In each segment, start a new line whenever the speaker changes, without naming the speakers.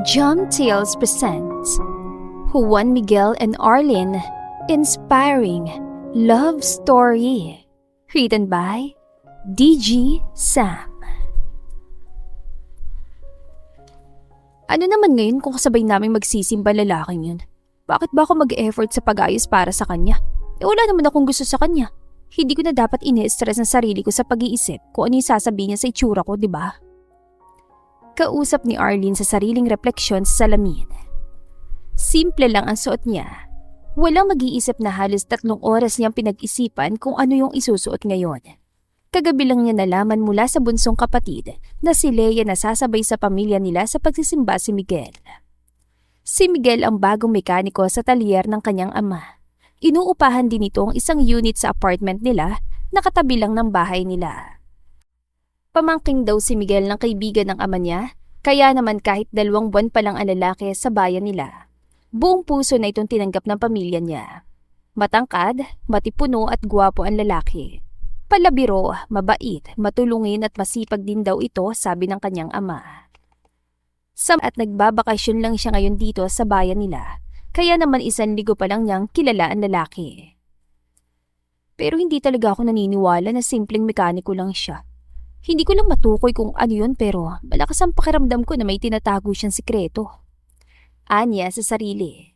Jump Tales presents Juan Miguel and Arlene Inspiring Love Story. Written by DG Sam. Ano naman ngayon kung kasabay naming magsisimba lalaking yun? Bakit ba ako mag-effort sa pag-ayos para sa kanya? Wala naman akong gusto sa kanya. Hindi ko na dapat ini-stress ang sarili ko sa pag-iisip kung ano yung sasabihin niya sa itsura ko, di ba? Kausap ni Arlene sa sariling refleksyon sa salamin. Simple lang ang suot niya. Walang mag-iisip na halos 3 oras niyang pinag-isipan kung ano yung isusuot ngayon. Kagabi lang niya nalaman mula sa bunsong kapatid na si Leia nasasabay sa pamilya nila sa pagsisimba si Miguel. Si Miguel ang bagong mekaniko sa talyer ng kanyang ama. Inuupahan din ito ang isang unit sa apartment nila na katabi lang ng bahay nila. Pamangking daw si Miguel ng kaibigan ng ama niya, kaya naman kahit 2 buwan pa lang ang lalaki sa bayan nila, buong puso na itong tinanggap ng pamilya niya. Matangkad, matipuno at gwapo ang lalaki. Palabiro, mabait, matulungin at masipag din daw ito, sabi ng kanyang ama. At nagbabakasyon lang siya ngayon dito sa bayan nila, kaya naman 1 linggo pa lang niyang kilala ang lalaki. Pero hindi talaga ako naniniwala na simpleng mekaniko lang siya. Hindi ko lang matukoy kung ano yun, pero malakas ang pakiramdam ko na may tinatago siyang sikreto. Anya sa sarili.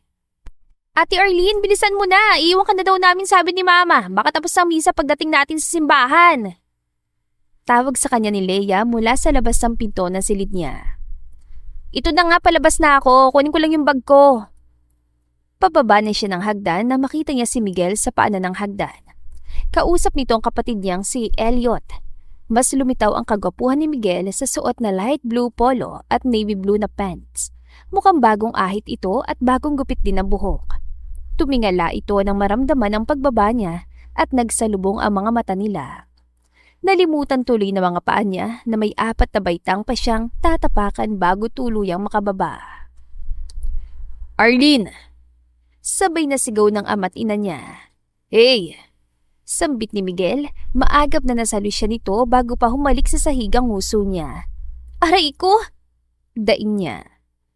Ate Arlene, bilisan mo na. Iiwan ka na daw namin, sabi ni Mama. Baka tapos ang misa pagdating natin sa simbahan. Tawag sa kanya ni Leia mula sa labas ng pinto na silid niya. Ito na nga, palabas na ako. Kunin ko lang yung bag ko. Pababa na siya ng hagdan na makita niya si Miguel sa paanan ng hagdan. Kausap nito ang kapatid niyang si Elliot. Mas lumitaw ang kagwapuhan ni Miguel sa suot na light blue polo at navy blue na pants. Mukhang bagong ahit ito at bagong gupit din ang buhok. Tumingala ito nang maramdaman ang pagbaba niya at nagsalubong ang mga mata nila. Nalimutan tuloy na mga paa niya na may 4 na baitang pa siyang tatapakan bago tuluyang makababa. Arlene! Sabay na sigaw ng ama't ina niya. Hey! Sambit ni Miguel, maagap na nasalo siya nito bago pa humalik sa sahigang nguso niya. Aray ko! Daing niya.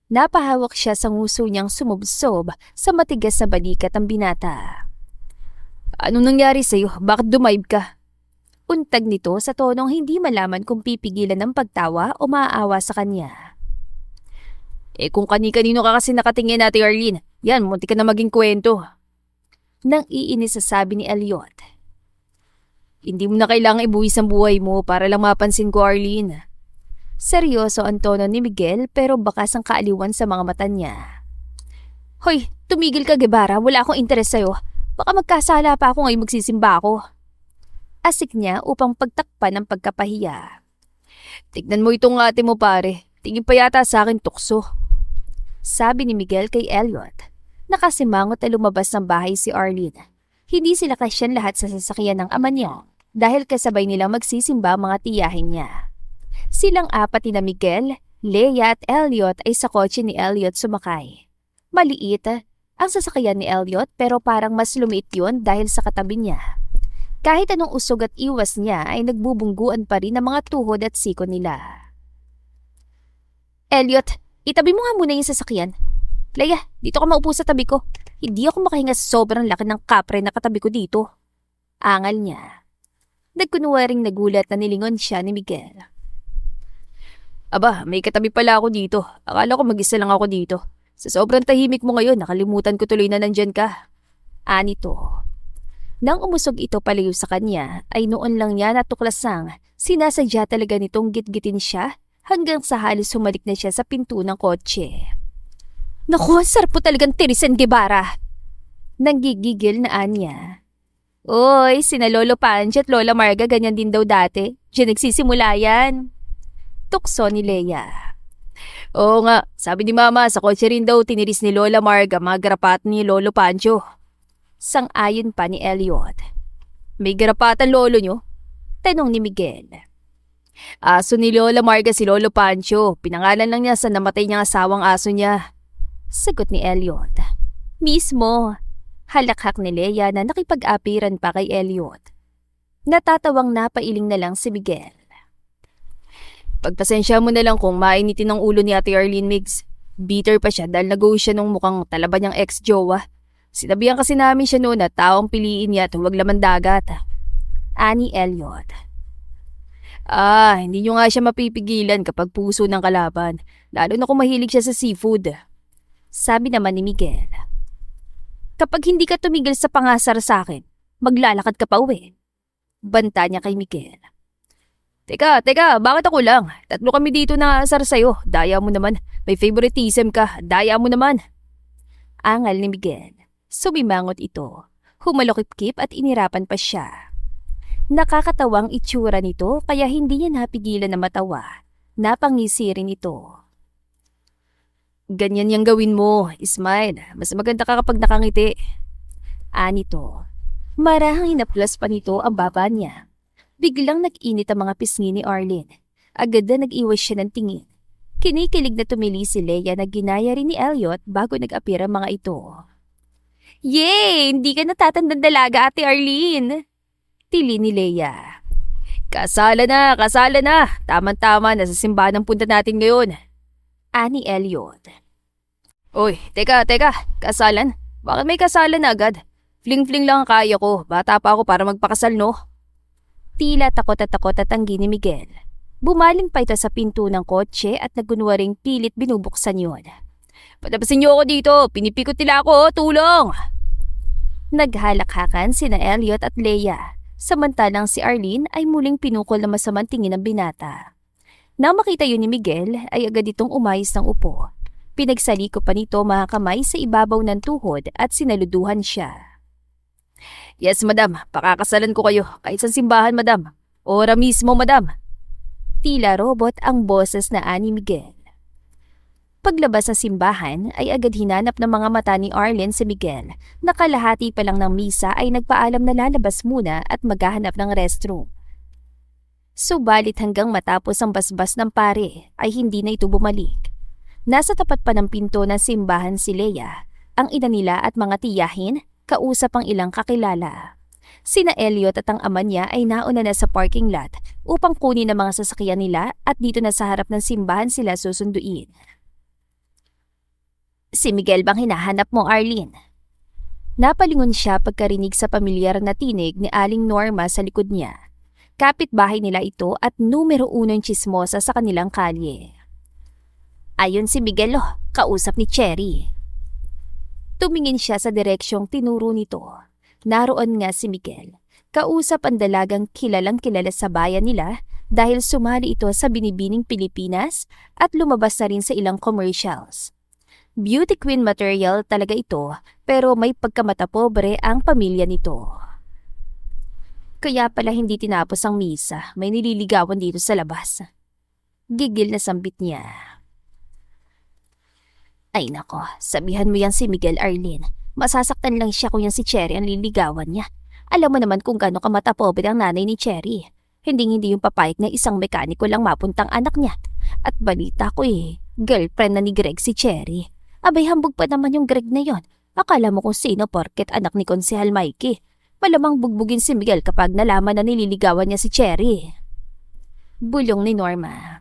Napahawak siya sa nguso niyang sumubsob sa matigas na balikat ng binata. Anong nangyari sa'yo? Bakit dumayb ka? Untag nito sa tonong hindi malaman kung pipigilan ng pagtawa o maaawa sa kanya. Kung kani-kanino ka kasi nakatingin natin, Arlene, yan, munti ka na maging kwento. Nang iinis sa sabi ni Elliot. Hindi mo na kailangang ibuwis ang buhay mo para lang mapansin ko, Arlene. Seryoso ang tono ni Miguel pero bakas ang kaaliwan sa mga mata niya. Hoy, tumigil ka, Guevara. Wala akong interes sa'yo. Baka magkasala pa ako ngayong magsisimba ako. Asik niya upang pagtakpan ng pagkapahiya. Tignan mo itong ate mo, pare. Tingin pa yata sa akin tukso. Sabi ni Miguel kay Elliot. Nakasimangot na lumabas ng bahay si Arlene. Hindi sila kasyan lahat sa sasakyan ng ama niya dahil kasabay nilang magsisimba mga tiyahin niya. Silang 4 na Miguel, Leia at Elliot ay sa kotse ni Elliot sumakay. Maliit ang sasakyan ni Elliot pero parang mas lumiit yun dahil sa katabi niya. Kahit anong usog at iwas niya ay nagbubungguan pa rin ang mga tuhod at siko nila. Elliot, itabi mo nga muna yung sasakyan. Leia, dito ka maupo sa tabi ko. Hindi ako makahinga sa sobrang laki ng kapre na katabi ko dito. Angal niya. Nagkunwaring nagulat na nilingon siya ni Miguel. Aba, may katabi pala ako dito. Akala ko mag-isa lang ako dito. Sa sobrang tahimik mo ngayon, nakalimutan ko tuloy na nandyan ka. Anito. Nang umusog ito palayo sa kanya, ay noon lang niya natuklasang sinasadya talaga nitong gitgitin siya hanggang sa halos humalik na siya sa pinto ng kotse. Naku, sarap po talagang tirisan, Guevara. Nanggigigil na Anya. Oy, sina Lolo Pancho at Lola Marga ganyan din daw dati. Diyan nagsisimula yan. Tukso ni Leia. Oo nga, sabi ni Mama, sa kotse rin daw tiniris ni Lola Marga mga garapat ni Lolo Pancho. Sang-ayon pa ni Elliot. May garapatan lolo nyo? Tanong ni Miguel. Aso ni Lola Marga si Lolo Pancho. Pinangalan lang niya sa namatay niyang asawang aso niya. Sagot ni Elliot. Mismo. Halakhak ni Leia na nakipag-apiran pa kay Elliot. Natatawang napailing na lang si Miguel. Pagpasensya mo na lang kung mainitin ang ulo ni Ate Arlene, Migs. Bitter pa siya dahil nag-uwi siya nung mukhang talaba niyang ex-jowa. Sinabihan kasi namin siya noon na taong piliin niya at huwag laman dagat. Ani Elliot. Hindi niyo nga siya mapipigilan kapag puso ng kalaban, lalo na kung mahilig siya sa seafood. Sabi naman ni Miguel. Kapag hindi ka tumigil sa pangasar sa akin, maglalakad ka pa uwi. Banta niya kay Miguel. Teka, bakit ako lang? 3 kami dito na asar sa'yo. Daya mo naman. May favoritism ka. Daya mo naman. Angal ni Miguel. Sumimangot ito. Humalokip-kip at inirapan pa siya. Nakakatawang itsura nito kaya hindi niya napigilan na matawa. Napangisi rin ito. Ganyan yang gawin mo, Ismail. Mas maganda ka kapag nakangiti. Anito. Marahang hinaplas pa nito ang baba niya. Biglang nag-init ang mga pisngi ni Arlene. Agad na nag-iwas siya ng tingin. Kinikilig na tumili si Leia na ginaya rin ni Elliot bago nag-appear ang mga ito. Yay! Hindi ka natatandang dalaga, Ate Arlene! Tili ni Leia. Kasala na! Tama-tama, nasa simbahan ang punta natin ngayon. Ani Elliot. Oy, teka, kasalan? Bakit may kasalan na agad? Fling-fling lang ang kaya ko, bata pa ako para magpakasal, no? Tila takot at tanggi ni Miguel. Bumaling pa ito sa pinto ng kotse at nagunwaring pilit binubuksan yun. Patapasin niyo ako dito, pinipikot nila ako, tulong! Naghalakhakan sina Elliot at Leia, samantalang si Arlene ay muling pinukol na masamang tingin ng binata. Nang makita yun ni Miguel ay agad itong umayos ng upo. Pinagsaliko pa nito mga kamay sa ibabaw ng tuhod at sinaluduhan siya. Yes, madam. Pakakasalan ko kayo kahit sa simbahan, madam. Ora mismo, madam. Tila robot ang boses na ani Miguel. Paglabas sa simbahan ay agad hinanap ng mga mata ni Arlene si Miguel. Nakalahati pa lang ng misa ay nagpaalam na lalabas muna at maghahanap ng restroom. Subalit hanggang matapos ang basbas ng pare ay hindi na ito bumalik. Nasa tapat pa ng pinto ng simbahan si Leia, ang ina nila at mga tiyahin, kausap ang ilang kakilala. Sina Elliot at ang ama niya ay nauna na sa parking lot upang kunin ang mga sasakyan nila at dito na sa harap ng simbahan sila susunduin. Si Miguel bang hinahanap mo, Arlene? Napalingon siya pagkarinig sa pamilyar na tinig ni Aling Norma sa likod niya. Kapitbahay nila ito at numero 1 chismosa sa kanilang kalye. Ayon si Miguel, kausap ni Cherry. Tumingin siya sa direksyong tinuro nito. Naroon nga si Miguel. Kausap ang dalagang kilalang-kilala sa bayan nila dahil sumali ito sa Binibining Pilipinas at lumabas na rin sa ilang commercials. Beauty queen material talaga ito pero may pagkamatapobre ang pamilya nito. Kaya pala hindi tinapos ang misa, may nililigawan dito sa labas. Gigil na sambit niya. Ay nako, sabihan mo yan si Miguel, Arlene. Masasaktan lang siya kung yan si Cherry ang liligawan niya. Alam mo naman kung gaano kamatapobre ang nanay ni Cherry. Hindi yung papayag na isang mekaniko lang mapuntang anak niya. At balita ko girlfriend na ni Greg si Cherry. Abay hambog pa naman yung Greg na yon. Akala mo kung sino porket anak ni Konsehal Mikey. Malamang bugbugin si Miguel kapag nalaman na nililigawan niya si Cherry. Bulong ni Norma.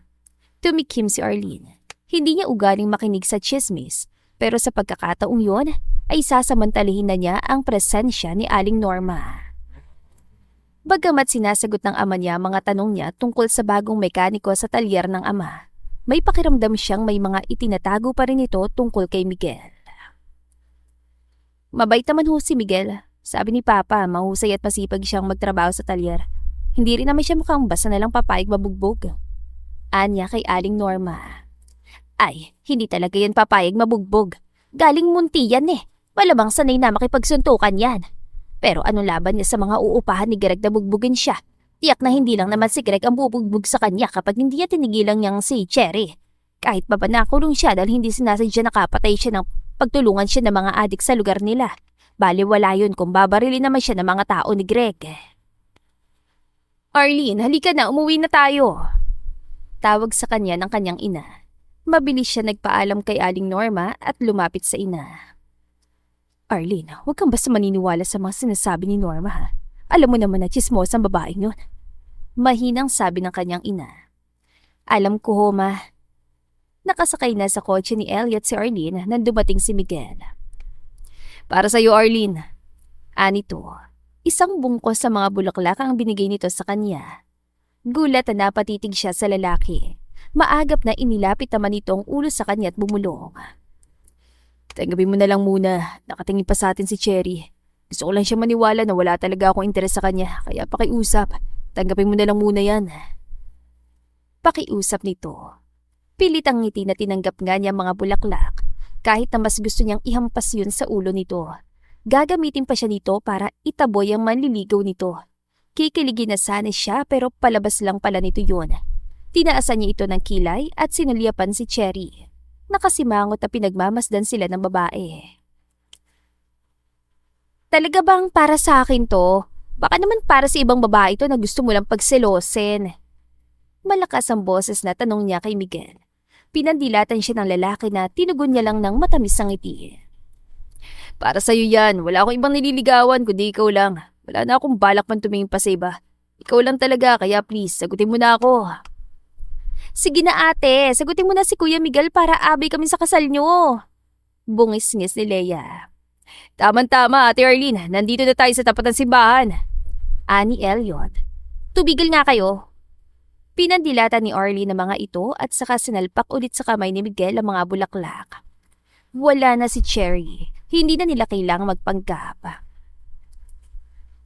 Tumikim si Arlene. Hindi niya ugaling makinig sa chismis, pero sa pagkakataong yon ay sasamantalihin na niya ang presensya ni Aling Norma. Bagamat sinasagot ng ama niya mga tanong niya tungkol sa bagong mekaniko sa talyer ng ama, may pakiramdam siyang may mga itinatago pa rin ito tungkol kay Miguel. Mabait naman ho si Miguel. Sabi ni Papa, mahusay at masipag siyang magtrabaho sa talyer. Hindi rin naman siya mukhang basta na lang papayag mabugbog. Anya kay Aling Norma. Ay, hindi talaga yan papayag mabugbog. Galing munti yan Malamang sanay na makipagsuntukan yan. Pero anong laban niya sa mga uupahan ni Greg na bugbugin siya? Tiyak na hindi lang naman si Greg ang bubugbog sa kanya kapag hindi niya tinigilan niyang si Cherry. Kahit pa ba nakulong siya dahil hindi sinasadya nakapatay siya ng pagtulungan siya ng mga adik sa lugar nila. Bale wala yun kung babarilin naman siya ng mga tao ni Greg. Arlene, halika na, umuwi na tayo. Tawag sa kanya ng kanyang ina. Mabilis siya nagpaalam kay Aling Norma at lumapit sa ina. Arlene, huwag kang basta maniniwala sa mga sinasabi ni Norma ha. Alam mo naman na chismosa ang babaeng yun. Mahinang sabi ng kanyang ina. Alam ko ho, ma. Nakasakay na sa kotse ni Elliot si Arlene nang dumating si Miguel. Para sa iyo, Arlene. Anito, isang bungkos sa mga bulaklak ang binigay nito sa kanya. Gulat na napatitig siya sa lalaki. Maagap na inilapit naman ito ang ulo sa kanya at bumulong. Tanggapin mo na lang muna. Nakatingin pa sa atin si Cherry. Gusto ko lang siya maniwala na wala talaga akong interes sa kanya. Kaya pakiusap. Tanggapin mo na lang muna yan. Pakiusap nito. Pilit ang ngiti na tinanggap nga niya mga bulaklak. Kahit na mas gusto niyang ihampas yun sa ulo nito. Gagamitin pa siya nito para itaboy ang manliligaw nito. Kikiligin na sana siya pero palabas lang pala nito yun. Tinaasan niya ito ng kilay at sinulyapan si Cherry. Nakasimangot na pinagmamasdan sila ng babae. Talaga bang para sa akin to? Baka naman para sa ibang babae to na gusto mo lang pagselosin. Malakas ang boses na tanong niya kay Miguel. Pinandilatan siya ng lalaki na tinugon niya lang ng matamis ang ngiti. Para sa'yo yan, wala akong ibang nililigawan kundi ikaw lang. Wala na akong balak man tumingin pa sa iba. Ikaw lang talaga kaya please, sagutin mo na ako. Sige na ate, sagutin mo na si Kuya Miguel para abay kami sa kasal nyo. Bungis-ngis ni Leia. Tama-tama Ate Arlene, nandito na tayo sa tapat ng simbahan. Ani Elliot. Tubigil nga kayo. Pinandilatan ni Arlene ang mga ito at saka sinalpak ulit sa kamay ni Miguel ang mga bulaklak. Wala na si Cherry. Hindi na nila kailangang magpanggap.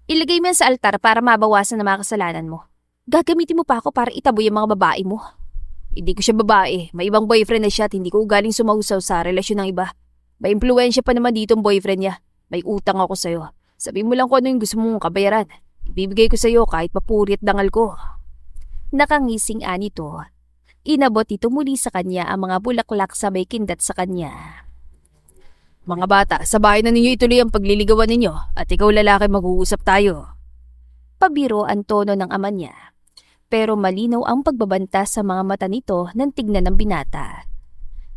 Ilagay mo yan sa altar para mabawasan ang mga kasalanan mo. Gagamitin mo pa ako para itaboy ang mga babae mo. Hindi ko siya babae. May ibang boyfriend na siya at hindi ko ugaling sumahusaw sa relasyon ng iba. May impluensya pa naman dito ang boyfriend niya. May utang ako sa'yo. Sabihin mo lang kung ano yung gusto mong kabayaran. Ibibigay ko sa'yo kahit papuri at dangal ko. Nakangising Anito. Inabot ito muli sa kanya ang mga bulaklak sabay kindat sa kanya. Mga bata, sa bahay na ninyo ituloy ang pagliligawan ninyo at ikaw lalaki mag-uusap tayo. Pabiro ang tono ng ama niya. Pero malinaw ang pagbabanta sa mga mata nito nang tignan ng binata.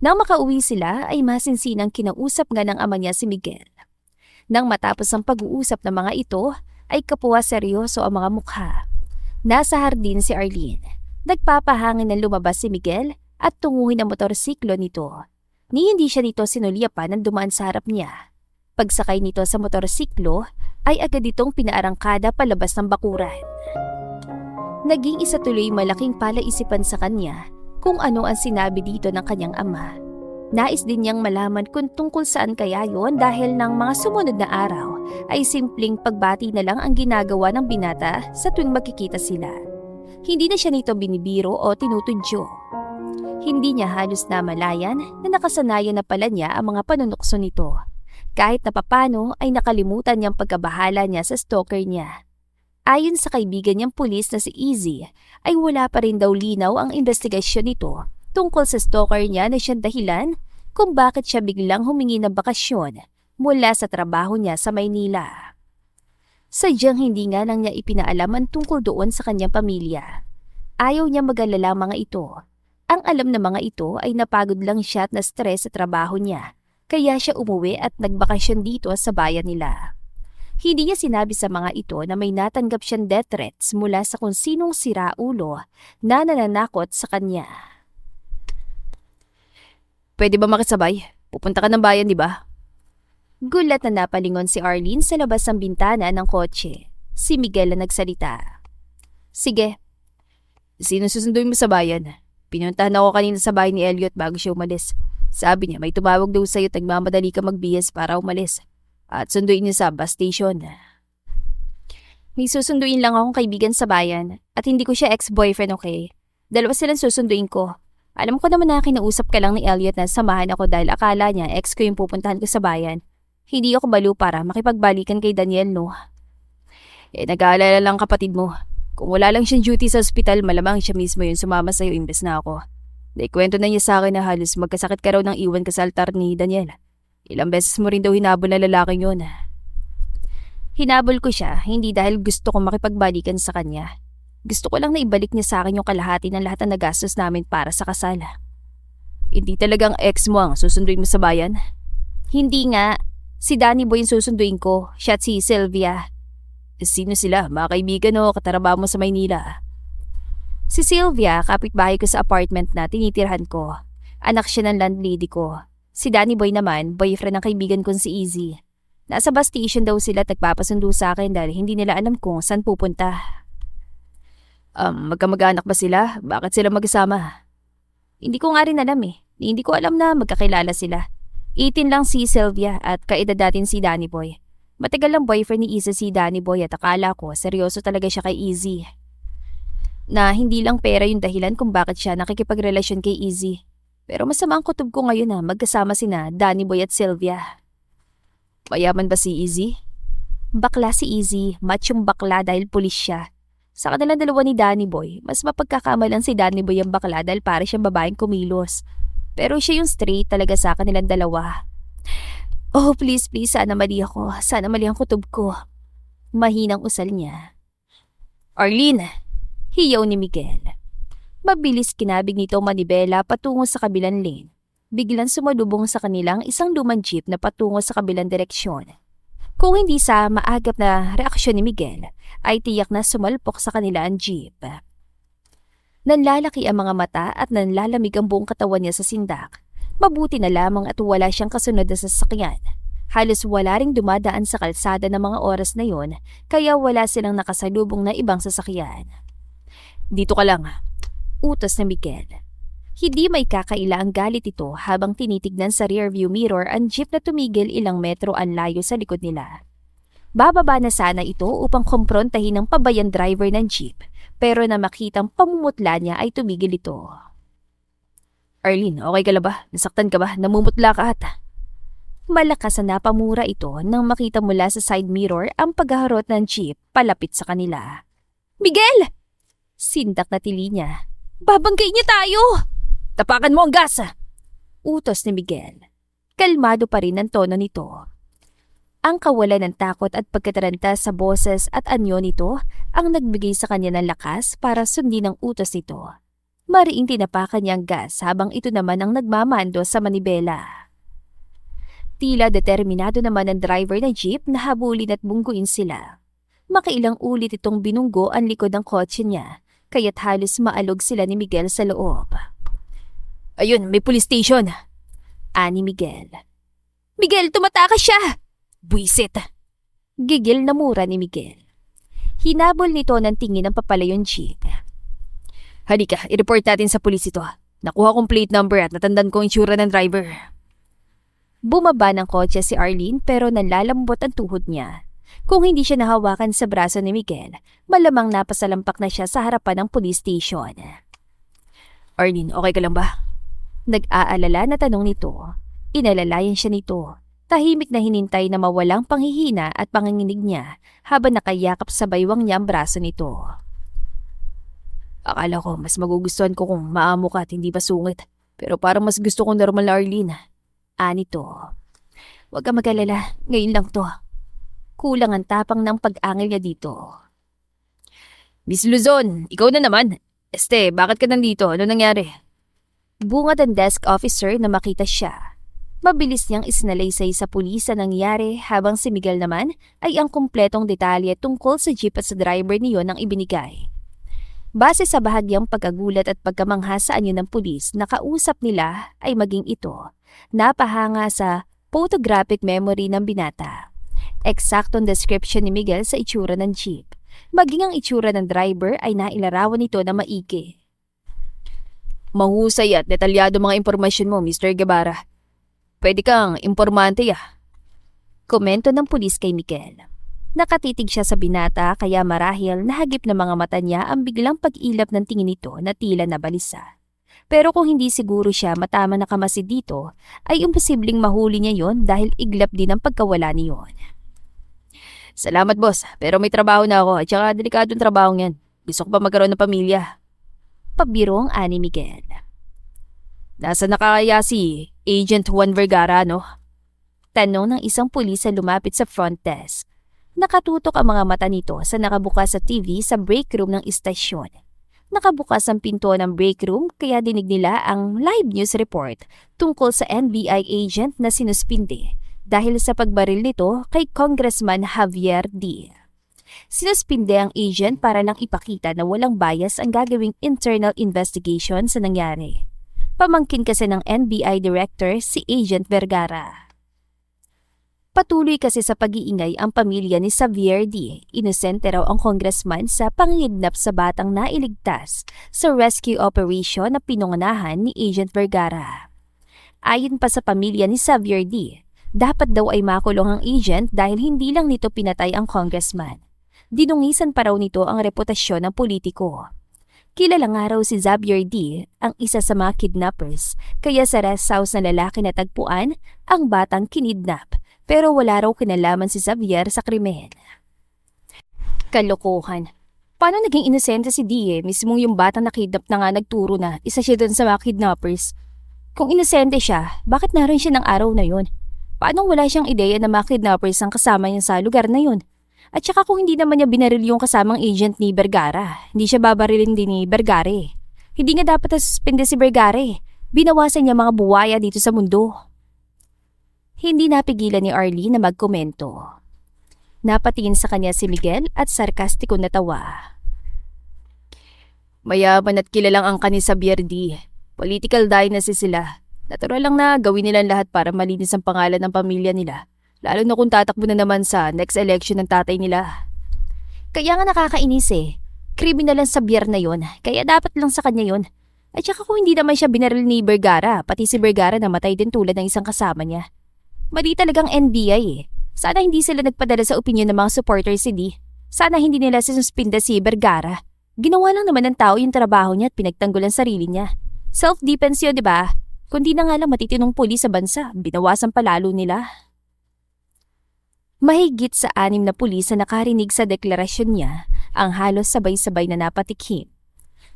Nang makauwi sila ay masinsinang kinausap nga ng ama niya si Miguel. Nang matapos ang pag-uusap ng mga ito ay kapwa seryoso ang mga mukha. Nasa hardin si Arlene. Nagpapahangin na lumabas si Miguel at tunguhin ang motorsiklo nito. Ni hindi siya nito sinulyapan nang dumaan sa harap niya. Pagsakay nito sa motorsiklo ay agad itong pinaarangkada palabas ng bakuran. Naging isa tuloy malaking palaisipan sa kanya kung ano ang sinabi dito ng kanyang ama. Nais din niyang malaman kung tungkol saan kaya yon dahil ng mga sumunod na araw ay simpleng pagbati na lang ang ginagawa ng binata sa tuwing magkikita sila. Hindi na siya nito binibiro o tinutudyo. Hindi niya halos namalayan na nakasanayan na pala niya ang mga panunukso nito. Kahit na papano ay nakalimutan niyang pagkabahala niya sa stalker niya. Ayon sa kaibigan niyang pulis na si Easy, ay wala pa rin daw linaw ang investigasyon nito tungkol sa stalker niya na siyang dahilan kung bakit siya biglang humingi ng bakasyon mula sa trabaho niya sa Maynila. Sadyang hindi nga lang niya ipinaalam ang tungkol doon sa kanyang pamilya. Ayaw niya mag-alala mga ito. Ang alam na mga ito ay napagod lang siya at na-stress sa trabaho niya, kaya siya umuwi at nagbakasyon dito sa bayan nila. Hindi niya sinabi sa mga ito na may natanggap siyang death threats mula sa kung sinong siraulo na nananakot sa kanya. Pwede ba makisabay? Pupunta ka ng bayan, di ba? Gulat na napalingon si Arlene sa labas ng bintana ng kotse. Si Miguel na nagsalita. Sige. Sino susunduin mo sa bayan? Pinuntahan ako kanina sa bahay ni Elliot bago siya umalis. Sabi niya may tumawag daw sa'yo at nagmamadali ka magbihis para umalis. At sunduin niya sa bus station. May susunduin lang akong kaibigan sa bayan at hindi ko siya ex-boyfriend, okay? Dalawa silang susunduin ko. Alam ko naman na kinausap ka lang ni Elliot na samahan ako dahil akala niya ex ko yung pupuntahan ko sa bayan. Hindi ako baliw para makipagbalikan kay Daniel, no? Nag-aalala lang kapatid mo. Kung wala lang siyang duty sa ospital, malamang siya mismo yung sumama sa'yo imbes na ako. Kwento na niya sa akin na halos magkasakit ka raw ng iwan ka sa altar ni Daniel. Ilang beses mo rin daw hinabol na lalaking yun. Hinabol ko siya, hindi dahil gusto kong makipagbalikan sa kanya. Gusto ko lang na ibalik niya sa akin yung kalahati ng lahat ng nagastos namin para sa kasal. Hindi talagang ex mo ang susunduin mo sa bayan? Hindi nga. Si Danny Boy yung susunduin ko, siya at si Sylvia. Sino sila? Mga kaibigan o katrabaho mo sa Maynila? Si Sylvia, kapitbahay ko sa apartment na tinitirhan ko. Anak siya ng landlady ko. Si Danny Boy naman, boyfriend ng kaibigan kong si Easy. Nasa bus station daw sila at nagpapasundo sa akin dahil hindi nila alam kung saan pupunta. Magkamag-anak ba sila? Bakit sila magkasama? Hindi ko nga rin alam eh. Hindi ko alam na magkakilala sila. 18 lang si Sylvia at kaedad natin si Danny Boy. Matagal lang boyfriend ni Isa si Danny Boy at akala ko seryoso talaga siya kay Easy. Na hindi lang pera yung dahilan kung bakit siya nakikipagrelasyon kay Easy. Pero masama ang kutob ko ngayon na magkasama sina Danny Boy at Sylvia. Mayaman ba si Easy? Bakla si Easy, machong bakla dahil pulis siya. Sa kanilang dalawa ni Danny Boy, mas mapagkakamalan si Danny Boy ang bakla dahil para siyang babaeng kumilos. Pero siya yung straight talaga sa kanilang dalawa. Oh, please, sana mali ako. Sana mali ang kutob ko. Mahinang usal niya. Arlene, hiyaw ni Miguel. Mabilis kinabig nito manibela patungo sa kabilang lane. Biglang sumalubong sa kanilang isang lumang jeep na patungo sa kabilang direksyon. Kung hindi sa maagap na reaksyon ni Miguel, ay tiyak na sumalpok sa kanila ang jeep. Nanlalaki ang mga mata at nanlalamig ang buong katawan niya sa sindak. Mabuti na lamang at wala siyang kasunod na sasakyan. Halos wala ring dumadaan sa kalsada ng mga oras na yon, kaya wala silang nakasalubong na ibang sasakyan. Dito ka lang, utos ni Miguel. Hindi may kakaila ang galit ito habang tinitignan sa rearview mirror ang jeep na tumigil ilang metro ang layo sa likod nila. Bababa na sana ito upang kumprontahin ang pabayang driver ng jeep, pero na makitang pamumutla niya ay tumigil ito. Arlene, okay ka na ba? Nasaktan ka ba? Namumutla ka ata. Malakas na napamura ito nang makita mula sa side mirror ang paghaharot ng jeep palapit sa kanila. Miguel! Sindak na tili niya. Babanggay niya tayo! Tapakan mo ang gas! Utos ni Miguel. Kalmado pa rin ang tono nito. Ang kawalan ng takot at pagkataranta sa boses at anyo nito ang nagbigay sa kanya ng lakas para sundin ang utos nito. Mariing tinapakan niya ang gas habang ito naman ang nagmamando sa manibela. Tila determinado naman ang driver ng jeep na habulin at bungguin sila. Makailang ulit itong binunggo ang likod ng kotse niya, kaya't halos maalog sila ni Miguel sa loob. Ayun, may police station. Ani Miguel. Miguel, tumatakas siya! Buisit! Gigil na mura ni Miguel. Hinabol nito ng tingin ng papalayong jeep. Halika, i-report natin sa pulis ito. Nakuha kong plate number at natandan ko ang itsura ng driver. Bumaba ng kotse si Arlene pero nalalambot ang tuhod niya. Kung hindi siya nahawakan sa braso ni Miguel, malamang napasalampak na siya sa harapan ng police station. Arlene, okay ka lang ba? Nag-aalala na tanong nito. Inalalayan siya nito. Tahimik na hinintay na mawalang panghihina at panginginig niya habang nakayakap sa baywang niya ang braso nito. Akala ko mas magugustuhan ko kung maamo ka at hindi pa sungit. Pero parang mas gusto ko normal na Arlene. Anito. Huwag ka mag-alala. Ngayon lang to. Kulang ang tapang ng pag-angil niya dito. Miss Luzon, ikaw na naman. Bakit ka nandito? Ano nangyari? Bungad ang desk officer na makita siya. Mabilis niyang isinalaysay sa pulis ang nangyari habang si Miguel naman ay ang kumpletong detalye tungkol sa jeep at sa driver niyon ang ibinigay. Base sa bahagyang pagkagulat at pagkamangha sa anyo ng pulis na kausap nila ay maging ito, napahanga sa photographic memory ng binata. Eksaktong description ni Miguel sa itsura ng jeep. Maging ang itsura ng driver ay nailarawan nito na maigi. Mahusay at detalyado mga impormasyon mo, Mr. Guevara. Pwede kang impormante Komento ng pulis kay Miguel. Nakatitig siya sa binata kaya marahil nahagip na mga mata niya ang biglang pag-ilap ng tingin nito na tila nabalisa. Pero kung hindi siguro siya matama na kamasid dito, ay imposibleng mahuli niya yon dahil iglap din ang pagkawala niyon. Salamat boss, pero may trabaho na ako at saka delikadong trabaho yan. Gusto ko pa magkaroon ng pamilya. Pabirong ani Miguel. Nasa nakakaya si Agent Juan Vergara, no? Tanong ng isang pulis na lumapit sa front desk. Nakatutok ang mga mata nito sa nakabukas sa TV sa break room ng istasyon. Nakabukas ang pinto ng break room kaya dinig nila ang live news report tungkol sa NBI agent na sinuspinde dahil sa pagbaril nito kay Congressman Javier D. Sinuspinde ang agent para lang ipakita na walang bias ang gagawing internal investigation sa nangyari. Pamangkin kasi ng NBI Director si Agent Vergara. Patuloy kasi sa pag-iingay ang pamilya ni Xavier D. Inosente raw ang congressman sa pangidnap sa batang nailigtas sa rescue operation na pinunganahan ni Agent Vergara. Ayon pa sa pamilya ni Xavier D., dapat daw ay makulong ang agent dahil hindi lang nito pinatay ang congressman. Dinungisan pa raw nito ang reputasyon ng politiko. Kilala nga raw si Xavier D., ang isa sa mga kidnappers, kaya sa rest house na lalaki na tagpuan ang batang kinidnap, pero wala raw kinalaman si Xavier sa krimen. Kalokohan. Paano naging inosente si D? Mismong yung batang nakidnap na nga nagturo na isa siya dun sa mga kidnappers. Kung inosente siya, bakit naroon siya ng araw na yun? Paano wala siyang ideya na mga kidnappers ang kasama niya sa lugar na yun? At saka kung hindi naman niya binaril yung kasamang agent ni Vergara, hindi siya babarilin din ni Vergara. Hindi nga dapat nasuspende si Vergara. Binawasan niya mga buwaya dito sa mundo. Hindi napigilan ni Arlene na magkomento. Napatingin sa kanya si Miguel at sarkastiko na tawa. Mayaman at kilalang angka ni Xavier D. Political dynasty sila. Natural lang na gawin nilang lahat para malinis ang pangalan ng pamilya nila. Lalo na kung tatakbo na naman sa next election ng tatay nila. Kaya nga nakakainis Kriminal ang Xavier na yon, kaya dapat lang sa kanya yon. At saka kung hindi naman siya binaril ni Vergara, pati si Vergara namatay din tulad ng isang kasama niya. Mali talagang NBI Sana hindi sila nagpadala sa opinyon ng mga supporters si D. Sana hindi nila sinuspinda si Vergara. Ginawa lang naman ng tao yung trabaho niya at pinagtanggol ang sarili niya. Self-defense yun, di ba? Kundi na nga lang matitinong pulis sa bansa, binawasan palalo nila. Mahigit sa 6 na pulis na nakarinig sa deklarasyon niya ang halos sabay-sabay na napatikhim.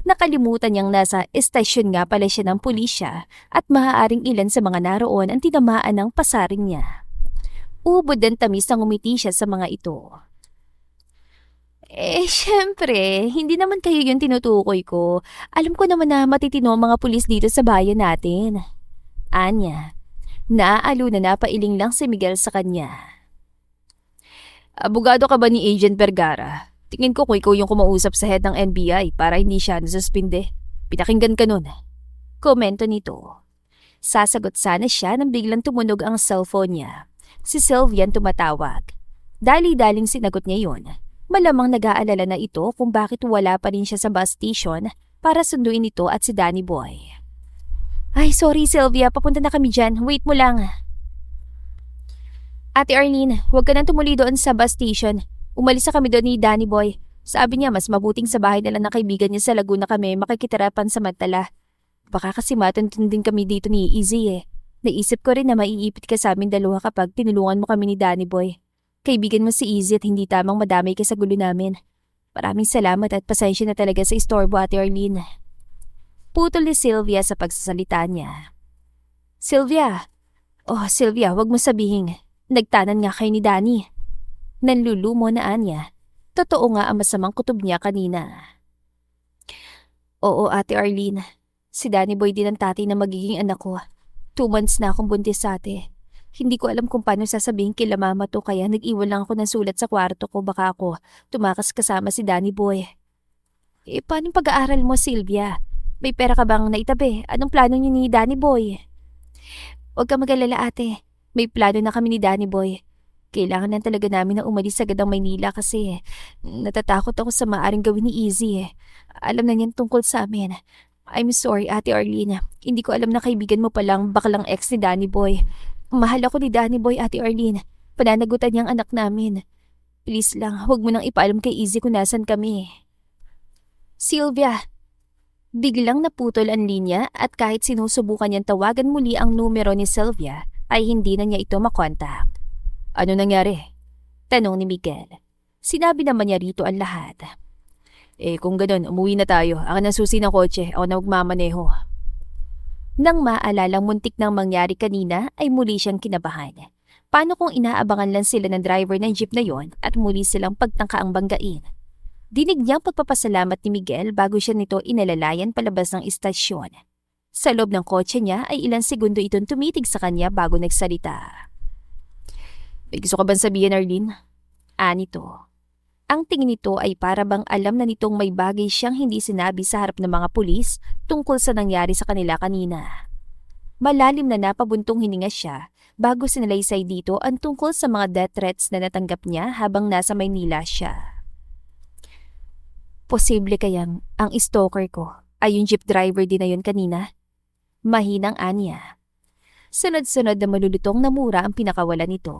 Nakalimutan niyang nasa estasyon nga pala siya ng pulisya at maaaring ilan sa mga naroon ang tinamaan ng pasaring niya. Ubod ang tamis ng umiti siya sa mga ito. Syempre, hindi naman kayo yung tinutukoy ko. Alam ko naman na matitino ang mga pulis dito sa bayan natin. Anya, naalo na napailing lang si Miguel sa kanya. Abogado ka ba ni Agent Vergara? Tingin ko kung ikaw yung kumausap sa head ng NBI para hindi siya nasuspinde. Pinakinggan ka nun. Komento nito. Sasagot sana siya nang biglang tumunog ang cellphone niya. Si Sylvian tumatawag. Dali-daling sinagot niya yun. Malamang nag-aalala na ito kung bakit wala pa rin siya sa bus station para sunduin ito at si Danny Boy. Ay, sorry Sylvia, papunta na kami dyan. Wait mo lang. Ate Arlene, huwag ka nang tumuli doon sa bus station. Umalis na kami doon ni Danny Boy. Sabi niya mas mabuting sa bahay na lang ng kaibigan niya sa Laguna kami makikitirapan sa Mantala. Baka kasi matuntun din kami dito ni Easy Naisip ko rin na maiipit ka sa amin dalawa kapag tinulungan mo kami ni Danny Boy. Kaibigan mo si Easy at hindi tamang madamay ka sa gulo namin. Maraming salamat at pasensya na talaga sa istorbo, Ate Arlene. Putol ni Sylvia sa pagsasalita niya. Sylvia! Oh, Sylvia, wag mo sabihin. Nagtanan nga kayo ni Danny. Nanlulumo na Anya. Totoo nga ang masamang kutob niya kanina. Oo, Ate Arlene. Si Danny Boy din ang tatay na magiging anak ko. 2 months na akong buntis sa ate. Hindi ko alam kung paano sasabihin kila mama to kaya nag-iwan lang ako ng sulat sa kwarto ko baka ako tumakas kasama si Danny Boy. Paano pag-aaral mo, Sylvia? May pera ka bang naitabi? Anong plano niyo ni Danny Boy? Huwag ka mag-alala ate. May plano na kami ni Danny Boy. Kailangan na talaga namin na umalis agad ang Maynila kasi natatakot ako sa maaring gawin ni Easy. Alam na niyan tungkol sa amin. I'm sorry, Ate Arlene. Hindi ko alam na kaibigan mo palang baklang ex ni Danny Boy. Mahal ako ni Danny Boy, Ate Arlene. Pananagutan niyang anak namin. Please lang, huwag mo nang ipaalam kay Easy kung nasan kami. Sylvia. Biglang naputol ang linya at kahit sinusubukan niyang tawagan muli ang numero ni Sylvia, ay hindi na niya ito makontak. Ano nangyari? Tanong ni Miguel. Sinabi naman niya rito ang lahat. Kung ganun, umuwi na tayo. Ako na susi ng kotse. Ako na magmamaneho. Nang maalalang muntik nang mangyari kanina, ay muli siyang kinabahan. Paano kung inaabangan lang sila ng driver ng jeep na yon at muli silang pagtangkaang banggain? Dinig niyang pagpapasalamat ni Miguel bago siya nito inalalayan palabas ng istasyon. Sa loob ng kotse niya ay ilang segundo itong tumitig sa kanya bago nagsalita. May gusto ka bang sabihin, Arlene? Anito. Ang tingin nito ay para bang alam na nitong may bagay siyang hindi sinabi sa harap ng mga pulis tungkol sa nangyari sa kanila kanina. Malalim na napabuntong hininga siya bago sinalaysay dito ang tungkol sa mga death threats na natanggap niya habang nasa Maynila siya. Posible kayang ang stalker ko ay yung jeep driver din na yun kanina? Mahinang anya. Sunod-sunod na malulutong na mura ang pinakawalan nito.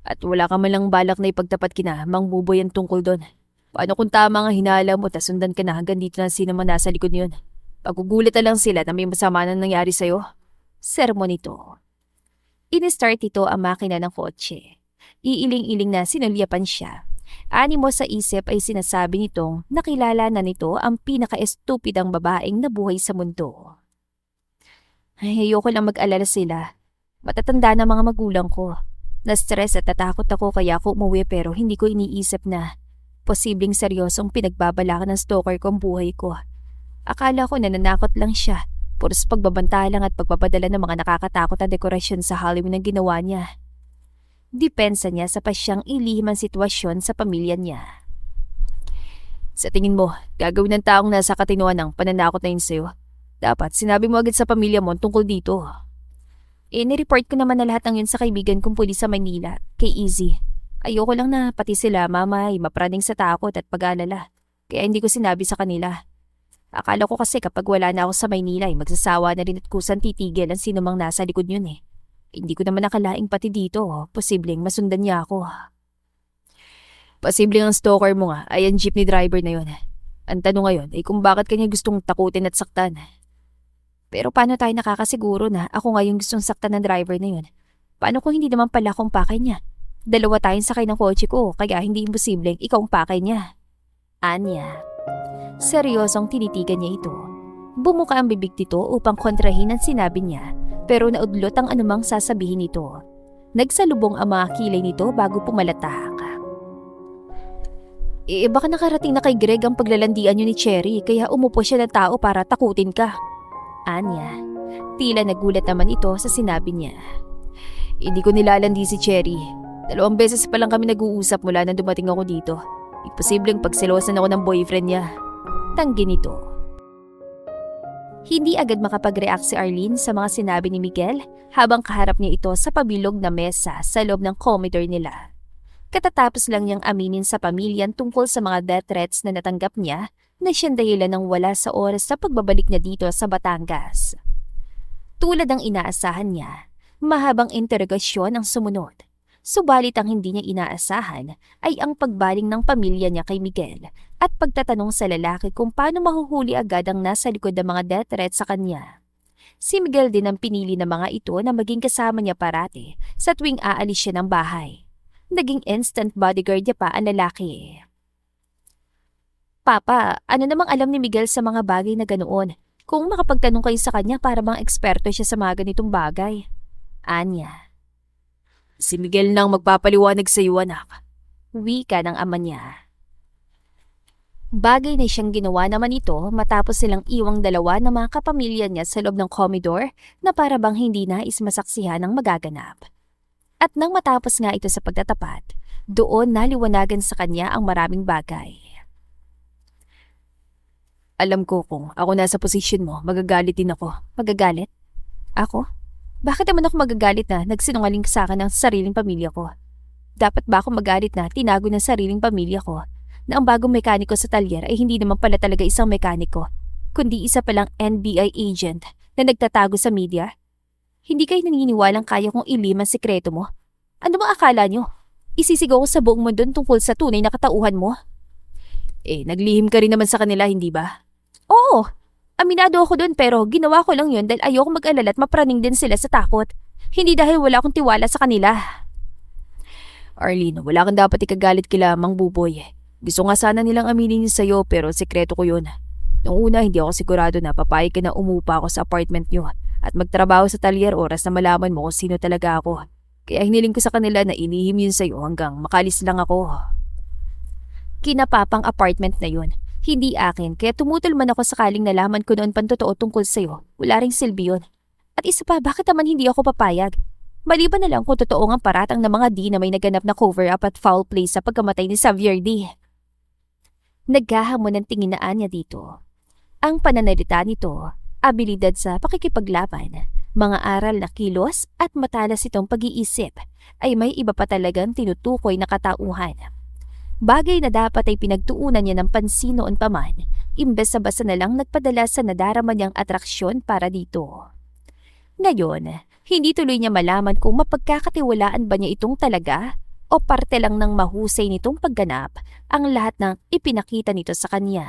At wala ka man lang balak na ipagtapat kina Mang Buboy ang tungkol doon. Paano kung tama nga hinala mo tas sundan ka na hanggang dito na sino man nasa likod niyon? Paggugulat na lang sila na may masama na nangyari sa'yo. Sermon nito. In-start ito ang makina ng kotse. Iiling-iling na sinulyapan siya. Animo sa isip ay sinasabi nitong nakilala na nito ang pinaka-estupidang babaeng nabuhay sa mundo. Ay, ayoko lang mag-alala sila. Matatanda na mga magulang ko. Na-stress at natakot ako kaya ako umuwi pero hindi ko iniisip na posibleng seryosong pinagbabalakan ng stalker ko ang buhay ko. Akala ko nananakot lang siya, puros pagbabanta lang at pagpapadala ng mga nakakatakot na dekorasyon sa Halloween ang ginawa niya. Depensa niya sa pasyang ilihim ang sitwasyon sa pamilya niya. Sa tingin mo, gagawin ng taong nasa katinuan ng pananakot na yun sa'yo? Dapat sinabi mo agad sa pamilya mo tungkol dito. Nireport ko naman na lahat ng yun sa kaibigan kong pulis sa Manila, kay Easy. Ayoko lang na pati sila, mama, ay mapraning sa takot at pag-alala. Kaya hindi ko sinabi sa kanila. Akala ko kasi kapag wala na ako sa Maynila ay magsasawa na rin at kusang titigil ang sinumang nasa likod yun eh. Hindi ko naman nakalaing pati dito, posibleng masundan niya ako. Posibleng ang stalker mo nga ay ang jeepney driver na yun. Ang tanong ngayon ay kung bakit kanya gustong takutin at saktan. Pero paano tayo nakakasiguro na ako nga yung gustong saktan ng driver na yun? Paano kung hindi naman pala akong pakay niya? Dalawa tayong sakay ng kotse ko kaya hindi imposibleng ikaw ang pakay niya. Anya. Seryosong tinitigan niya ito. Bumuka ang bibig nito upang kontrahin ang sinabi niya pero naudlot ang anumang sasabihin nito. Nagsalubong ang mga kilay nito bago pumalatak. Baka nakarating na kay Greg ang paglalandian niyo ni Cherry kaya umupo siya ng tao para takutin ka. Anya. Tila nagulat naman ito sa sinabi niya. Hindi ko nilalandi si Cherry. 2 beses pa lang kami nag-uusap mula nang dumating ako dito. Imposibleng pagselosan ako ng boyfriend niya. Tanggi nito. Hindi agad makapag-react si Arlene sa mga sinabi ni Miguel habang kaharap niya ito sa pabilog na mesa sa loob ng comedor nila. Katatapos lang niyang aminin sa pamilya tungkol sa mga death threats na natanggap niya na siyang dahilan ng wala sa oras sa pagbabalik niya dito sa Batangas. Tulad ng inaasahan niya, mahabang interogasyon ang sumunod. Subalit ang hindi niya inaasahan ay ang pagbaling ng pamilya niya kay Miguel at pagtatanong sa lalaki kung paano mahuhuli agad ang nasa likod ng mga death threats sa kanya. Si Miguel din ang pinili ng mga ito na maging kasama niya parati sa tuwing aalis siya ng bahay. Naging instant bodyguard niya pa ang lalaki. Papa, ano namang alam ni Miguel sa mga bagay na ganoon? Kung makapagtanong kayo sa kanya para bang eksperto siya sa mga ganitong bagay. Anya. Si Miguel nang magpapaliwanag sa iyo, anak. Wika ng ama niya. Bagay na siyang ginawa naman ito matapos silang iwang dalawa ng mga kapamilya niya sa loob ng komedor na para bang hindi nais masaksihan ang magaganap. At nang matapos nga ito sa pagtatapat, doon naliwanagan sa kanya ang maraming bagay. Alam ko kung ako nasa posisyon mo, magagalit din ako. Magagalit? Ako? Bakit naman ako magagalit na nagsinungaling sa akin ng sariling pamilya ko? Dapat ba ako magalit na tinago ng sariling pamilya ko na ang bagong mekaniko sa talyer ay hindi naman pala talaga isang mekaniko, kundi isa palang NBI agent na nagtatago sa media? Hindi kayo naniniwalang kaya kong ilim ang sikreto mo? Ano bang akala nyo? Isisigaw ko sa buong mundo tungkol sa tunay na katauhan mo? Naglihim ka rin naman sa kanila, hindi ba? Oo, aminado ako doon pero ginawa ko lang yun dahil ayoko mag-alala at mapraning din sila sa takot. Hindi dahil wala akong tiwala sa kanila. Arlene, wala kang dapat ikagalit kila Mang Buboy. Gusto nga sana nilang aminin yun sa'yo pero sekreto ko yun. Noong una hindi ako sigurado na papayag ka na umupa ako sa apartment nyo at magtrabaho sa talyer oras na malaman mo kung sino talaga ako. Kaya hiniling ko sa kanila na inihim yun sa'yo hanggang makalis lang ako. Kinapapang apartment na yun. Hindi akin, kaya tumutol man ako sakaling nalaman ko noon pantotoo tungkol sa'yo. Wala ring silbi yun. At isa pa, bakit naman hindi ako papayag? Maliban na lang kung totoo ngang paratang ng mga D na may naganap na cover-up at foul play sa pagkamatay ni Xavier D. Naghahamon ng tingin na Anya dito. Ang pananalita nito, abilidad sa pakikipaglaban, mga aral na kilos at matalas itong pag-iisip ay may iba pa talagang tinutukoy na katauhan. Bagay na dapat ay pinagtuunan niya ng pansin noon pa man, imbes sa basta na lang nagpadala sa nadarama niyang atraksyon para dito. Ngayon, hindi tuloy niya malaman kung mapagkakatiwalaan ba niya itong talaga o parte lang ng mahusay nitong pagganap ang lahat ng ipinakita nito sa kanya.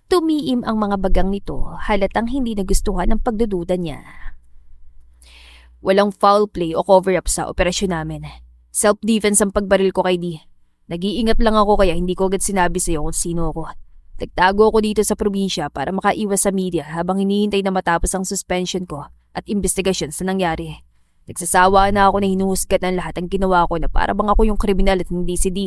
Tumiim ang mga bagang nito, halatang hindi nagustuhan ang pagdududa niya. Walang foul play o cover-up sa operasyon namin. Self-defense ang pagbaril ko kay D. Nag-iingat lang ako kaya hindi ko agad sinabi sa iyo kung sino ako. Nagtago ako dito sa probinsya para makaiwas sa media habang hinihintay na matapos ang suspension ko at investigasyon sa nangyari. Nagsasawa na ako na hinuhusgat ng lahat ang ginawa ko na para bang ako yung kriminal at hindi si D.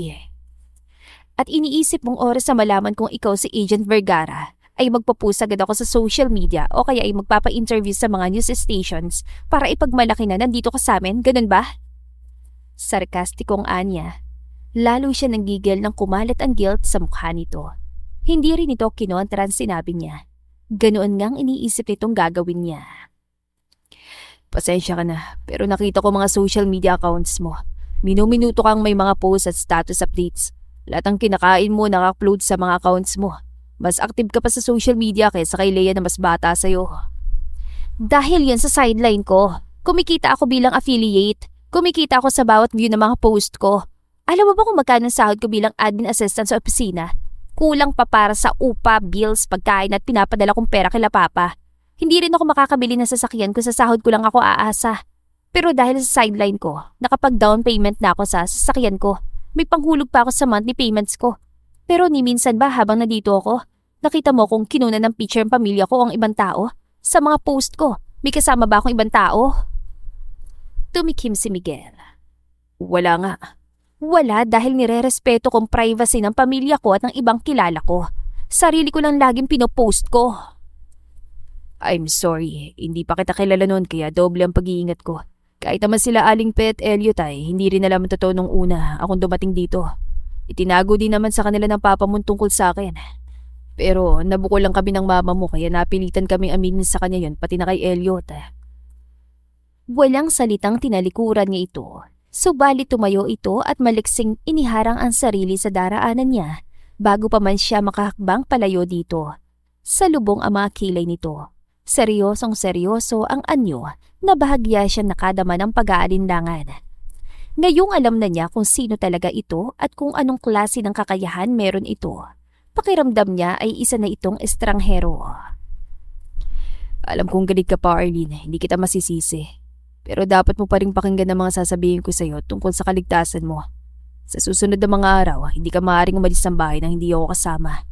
At iniisip mong oras na malaman kung ikaw si Agent Vergara ay magpapost agad ako sa social media o kaya ay magpapa-interview sa mga news stations para ipagmalaki na nandito ka sa amin, ganun ba? Sarkastikong Anya. Lalo siya nanggigil nang kumalat ang guilt sa mukha nito. Hindi rin ito kinontra ang sinabi niya. Ganoon ngang iniisip nitong gagawin niya. Pasensya ka na, pero nakita ko mga social media accounts mo. Minuminuto kang may mga posts at status updates. Lahat ng kinakain mo naka-upload sa mga accounts mo. Mas active ka pa sa social media kaysa kay Leia na mas bata sa'yo. Dahil yan sa sideline ko. Kumikita ako bilang affiliate. Kumikita ako sa bawat view ng mga post ko. Alam mo ba kung magkano ang sahod ko bilang admin assistant sa opisina? Kulang pa para sa upa, bills, pagkain at pinapadala kong pera kila Papa. Hindi rin ako makakabili ng sasakyan kung sa sahod ko lang ako aasa. Pero dahil sa sideline ko, nakapag-down payment na ako sa sasakyan ko. May panghulog pa ako sa monthly payments ko. Pero ni minsan ba habang nandito ako, nakita mo kung kinuna ng picture ng pamilya ko ang ibang tao? Sa mga post ko, may kasama ba akong ibang tao? Tumikim si Miguel. Wala nga. Wala dahil nire-respeto kong privacy ng pamilya ko at ng ibang kilala ko. Sarili ko lang laging pinopost ko. I'm sorry, hindi pa kita kilala noon kaya doble ang pag-iingat ko. Kahit naman sila Aling Pet Elliot ay hindi rin alam ang totoo nung una akong dumating dito. Itinago din naman sa kanila ng papa mo tungkol sa akin. Pero nabuko lang kami ng mama mo kaya napilitan kaming aminin sa kanya yon pati na kay Elliot. Walang salitang tinalikuran niya ito. Subalit tumayo ito at maliksing iniharang ang sarili sa daraanan niya bago pa man siya makahakbang palayo dito. Sa lubong ang mga kilay nito. Seryosong seryoso ang anyo na bahagya siya nakadama ng pag-aalinlangan. Ngayong alam na niya kung sino talaga ito at kung anong klase ng kakayahan meron ito. Pakiramdam niya ay isa na itong estranghero. Alam kong galit ka pa, Arlene, hindi kita masisisi. Pero dapat mo pa rin pakinggan ang mga sasabihin ko sa iyo tungkol sa kaligtasan mo. Sa susunod na mga araw, hindi ka maaaring umalis ng bahay nang hindi ako kasama.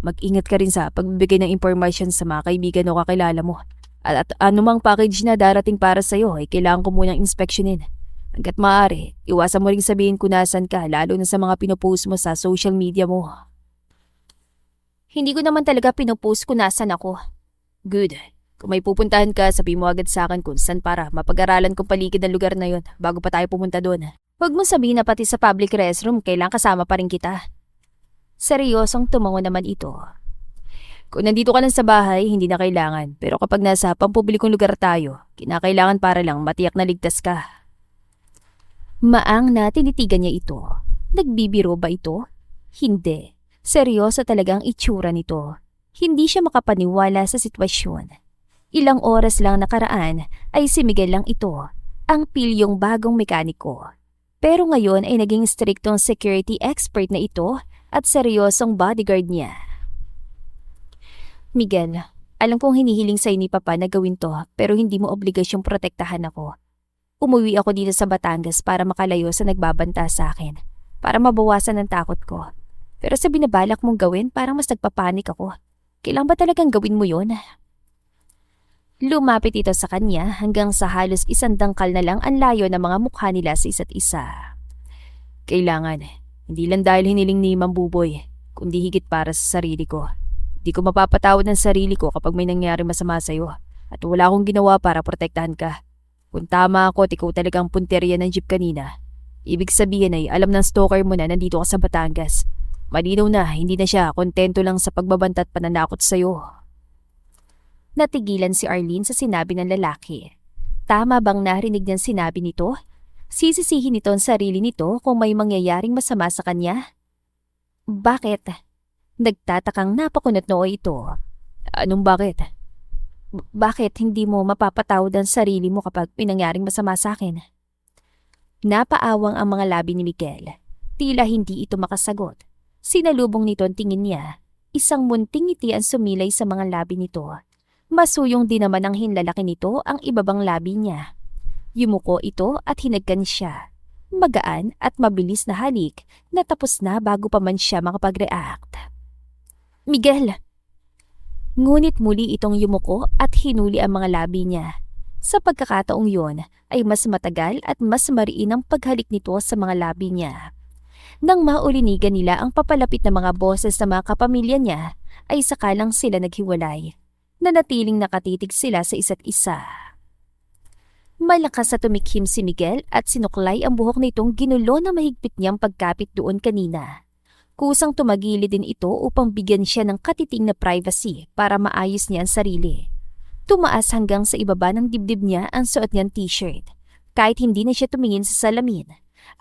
Mag-ingat ka rin sa pagbibigay ng information sa mga kaibigan o kakilala mo. At anumang package na darating para sa iyo ay kailangan ko munang inspeksyonin. Hanggat maaari, iwasan mo ring sabihin kung nasan ka lalo na sa mga pinopost mo sa social media mo. Hindi ko naman talaga pinopost kung nasan ako. Good. Kung may pupuntahan ka, sabi mo agad sa akin kung saan para mapag-aralan kong paligid ng lugar na yon bago pa tayo pumunta doon. Huwag mo sabihin na pati sa public restroom kailangan kasama pa rin kita. Seryosong tumango naman ito. Kung nandito ka lang sa bahay, hindi na kailangan. Pero kapag nasa pampublikong lugar tayo, kinakailangan para lang matiyak na ligtas ka. Maang na tinitigan niya ito. Nagbibiro ba ito? Hindi. Seryoso talagang itsura nito. Hindi siya makapaniwala sa sitwasyon. Ilang oras lang nakaraan ay si Miguel lang ito, ang pilyong bagong mekaniko. Pero ngayon ay naging striktong security expert na ito at seryosong bodyguard niya. Miguel, alam kong hinihiling sa'yo ni Papa na gawin to pero hindi mo obligasyong protektahan ako. Umuwi ako dito sa Batangas para makalayo sa nagbabanta sa akin, para mabawasan ang takot ko. Pero sa binabalak mong gawin parang mas nagpapanik ako. Kailan ba talagang gawin mo yon? Lumapit ito sa kanya hanggang sa halos isang dangkal na lang ang layo ng mga mukha nila sa isa't isa. Kailangan, hindi lang dahil hiniling ni Mang Buboy, kundi higit para sa sarili ko. Di ko mapapatawad ng sarili ko kapag may nangyari masama sa'yo at wala akong ginawa para protektahan ka. Kung tama ako at ikaw talagang punteriya ng jeep kanina, ibig sabihin ay alam ng stalker mo na nandito ka sa Batangas. Malinaw na hindi na siya kontento lang sa pagbabanta at pananakot sa'yo. Natigilan si Arlene sa sinabi ng lalaki. Tama bang narinig niyang sinabi nito? Sisisihin nito ang sarili nito kung may mangyayaring masama sa kanya? Bakit? Nagtatakang napakunot noo ito. Anong bakit? Bakit hindi mo mapapatawad ang sarili mo kapag pinangyaring masama sa akin? Napaawang ang mga labi ni Miguel. Tila hindi ito makasagot. Sinalubong nito ang tingin niya. Isang munting ngiti ang sumilay sa mga labi nito. Masuyong din naman ang hinlalaki nito ang ibabang labi niya. Yumuko ito at hinagkan siya. Magaan at mabilis na halik na tapos na bago pa man siya makapag-react. Miguel! Ngunit muli itong yumuko at hinuli ang mga labi niya. Sa pagkakataong yon ay mas matagal at mas mariin ang paghalik nito sa mga labi niya. Nang maulinigan nila ang papalapit na mga boses sa mga kapamilya niya, ay sakalang sila naghiwalay. Nanatiling nakatitig sila sa isa't isa. Malakas sa tumikhim si Miguel at sinuklay ang buhok nitong ginulo na mahigpit niyang pagkapit doon kanina. Kusang tumagilid din ito upang bigyan siya ng katiting na privacy para maayos niya ang sarili. Tumaas hanggang sa ibaba ng dibdib niya ang suot niyang t-shirt. Kahit hindi na siya tumingin sa salamin,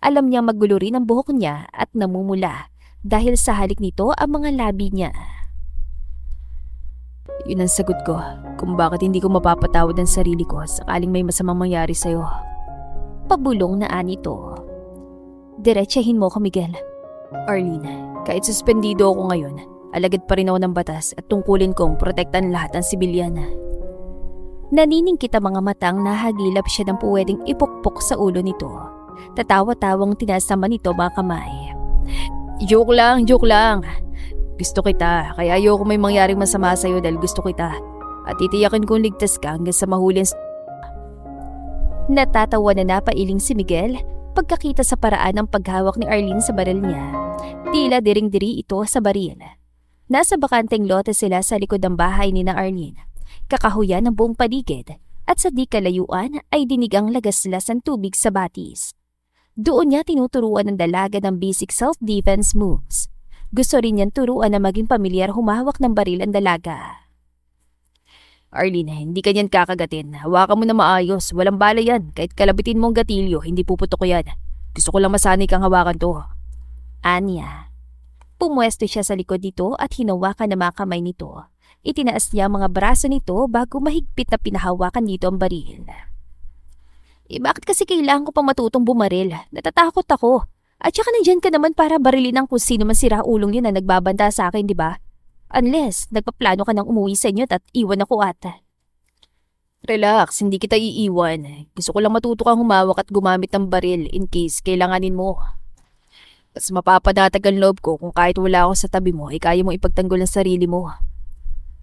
alam niyang magulo rin ang buhok niya at namumula dahil sa halik nito ang mga labi niya. Yun ang sagot ko kung bakit hindi ko mapapatawad ang sarili ko sakaling may masamang mangyari sa'yo. Pabulong na anito. Diretsahin mo ko, Miguel. Arlene, kahit suspendido ako ngayon, alagad pa rin ako ng batas at tungkulin kong protektan lahat ng sibilyan. Naniningkit ang mga matang nahagilap siya ng puwedeng ipukpok sa ulo nito. Tatawa-tawang tinaas naman nito mga kamay. Joke lang, joke lang. Gusto kita, kaya ayoko may mangyaring masama sa'yo dahil gusto kita. At titiyakin kong ligtas ka hanggang sa mahuli ang Natatawa na napailing si Miguel pagkakita sa paraan ng paghawak ni Arlene sa baril niya. Tila diring-diri ito sa baril. Nasa bakanteng lote sila sa likod ng bahay ni na Arlene. Kakahuyan ng buong paligid at sa di kalayuan ay dinig ang lagaslas ng tubig sa batis. Doon niya tinuturuan ng dalaga ng basic self-defense moves. Gusto rin niyang turuan na maging pamilyar humawak ng baril ang dalaga. Arlene, hindi ka niyan kakagatin. Hawakan mo na maayos. Walang bala yan. Kahit kalabitin mo ang gatilyo, hindi puputok ko yan. Gusto ko lang masanay kang hawakan to. Anya. Pumwesto siya sa likod nito at hinawakan ng mga kamay nito. Itinaas niya ang mga braso nito bago mahigpit na pinahawakan dito ang baril. Bakit kasi kailangan ko pang matutong bumaril? Natatakot ako. At saka nandyan ka naman para barilin ang kung sino man sira ulong yun na nagbabanta sa akin, di ba? Unless, nagpaplano ka ng umuwi sa inyo at iwan ako ata. Relax, hindi kita iiwan. Gusto ko lang matuto kang humawak at gumamit ng baril in case kailanganin mo. Mas mapapadatag ang loob ko kung kahit wala ako sa tabi mo, kaya mo ipagtanggol ang sarili mo.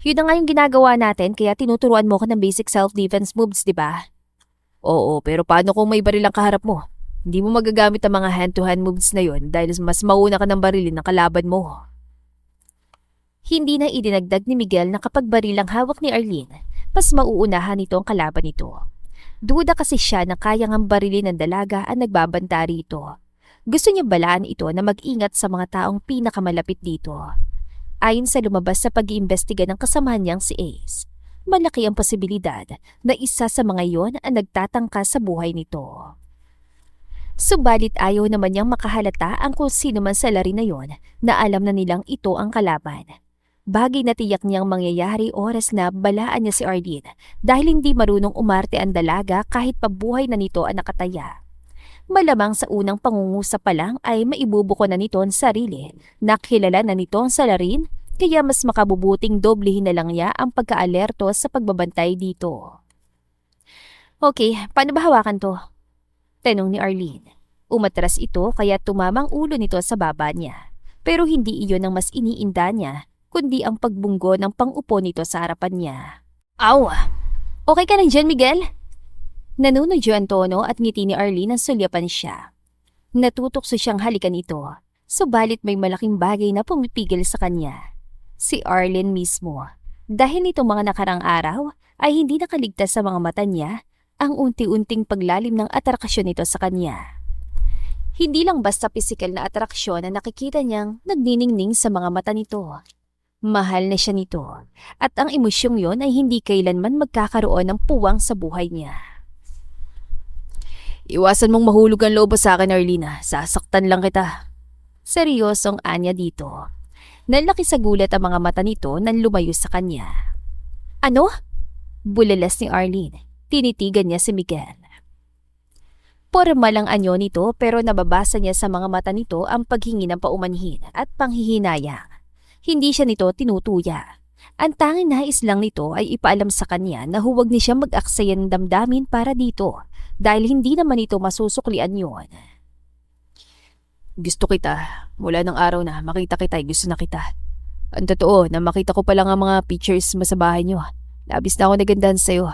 Yun na nga yung ginagawa natin kaya tinuturuan mo ko ng basic self-defense moves, di ba? Oo, pero paano kung may baril ang kaharap mo? Hindi mo magagamit ang mga hand-to-hand moves na yun dahil mas mauna ka ng barilin ng kalaban mo. Hindi na idinagdag ni Miguel na kapag baril ang hawak ni Arlene, mas mauunahan nito ang kalaban nito. Duda kasi siya na kaya ngang barilin ng dalaga ang nagbabanta rito. Gusto niya balaan ito na mag-ingat sa mga taong pinakamalapit dito. Ayon sa lumabas sa pag-iimbestiga ng kasamahan niyang si Ace, malaki ang posibilidad na isa sa mga yon ang nagtatangka sa buhay nito. Subalit ayaw naman niyang makahalata ang kung sino man sa lari na yon na alam na nilang ito ang kalaban. Bagay na tiyak niyang mangyayari oras na balaan niya si Arlene dahil hindi marunong umarte ang dalaga kahit pabuhay na nito ang nakataya. Malamang sa unang pangungusap pa lang ay maibubuko na nito ang sarili, nakilala na nito ang salarin, kaya mas makabubuting doblehin na lang niya ang pagka-alerto sa pagbabantay dito. Okay, paano ba hawakan to? Tanong ni Arlene. Umatras ito kaya tumamang ulo nito sa baba niya. Pero hindi iyon ang mas iniinda niya, kundi ang pagbunggo ng pang-upo nito sa harapan niya. Aw! Okay ka na dyan, Miguel? Nanunodyo ang tono at ngiti ni Arlene ang sulyapan siya. Natutokso siyang halikan ito, subalit may malaking bagay na pumipigil sa kanya. Si Arlene mismo. Dahil nitong mga nakarang araw ay hindi nakaligtas sa mga mata niya ang unti-unting paglalim ng atraksyon nito sa kanya. Hindi lang basta pisikal na atraksyon na nakikita niyang nagniningning sa mga mata nito. Mahal na siya nito at ang emosyong yon ay hindi kailanman magkakaroon ng puwang sa buhay niya.
Iwasan mong mahulog ang loob sa akin, Arlene. Sasaktan lang kita.
Seryosong anya dito. Nalaki sa gulat ang mga mata nito nang lumayo sa kanya. Ano? Bulalas ni Arlene. Tinitigan niya si Miguel. Pormal ang anyo nito pero nababasa niya sa mga mata nito ang paghingi ng paumanhin at panghihinayang. Hindi siya nito tinutuya. Ang tanging nais lang nito ay ipaalam sa kanya na huwag ni siya mag-aksaya ng damdamin para dito dahil hindi naman ito masusuklian yon.
Gusto kita. Mula ng araw na makita kita ay gusto na kita. Ang totoo na makita ko pa lang ang mga pictures mo sa bahay niyo. Labis na ako nagandahan sa'yo.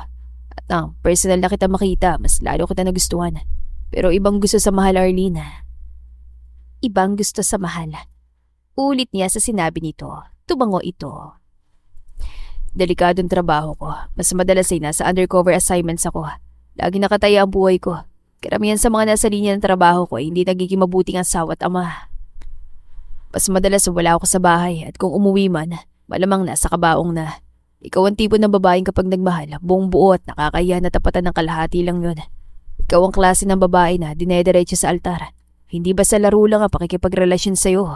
At personal na kita makita, mas lalo kita nagustuhan. Pero ibang gusto sa mahal, Arlene.
Ibang gusto sa mahal. Ulit niya sa sinabi nito. Tumango ito.
Delikadong trabaho ko. Mas madalas ay nasa undercover assignments ako. Lagi nakataya ang buhay ko. Karamihan sa mga nasa linya ng trabaho ko ay hindi nagiging mabuting asawa at ama. Mas madalas wala ako sa bahay at kung umuwi man, malamang nasa kabaong na. Ikaw ang tipo ng babaeng kapag nagmahal, buong buo at nakakahiya na tapatan ng kalahati lang yun. Ikaw ang klase ng babae na dinediretso sa altar. Hindi ba sa laro lang ang pakikipagrelasyon sa'yo?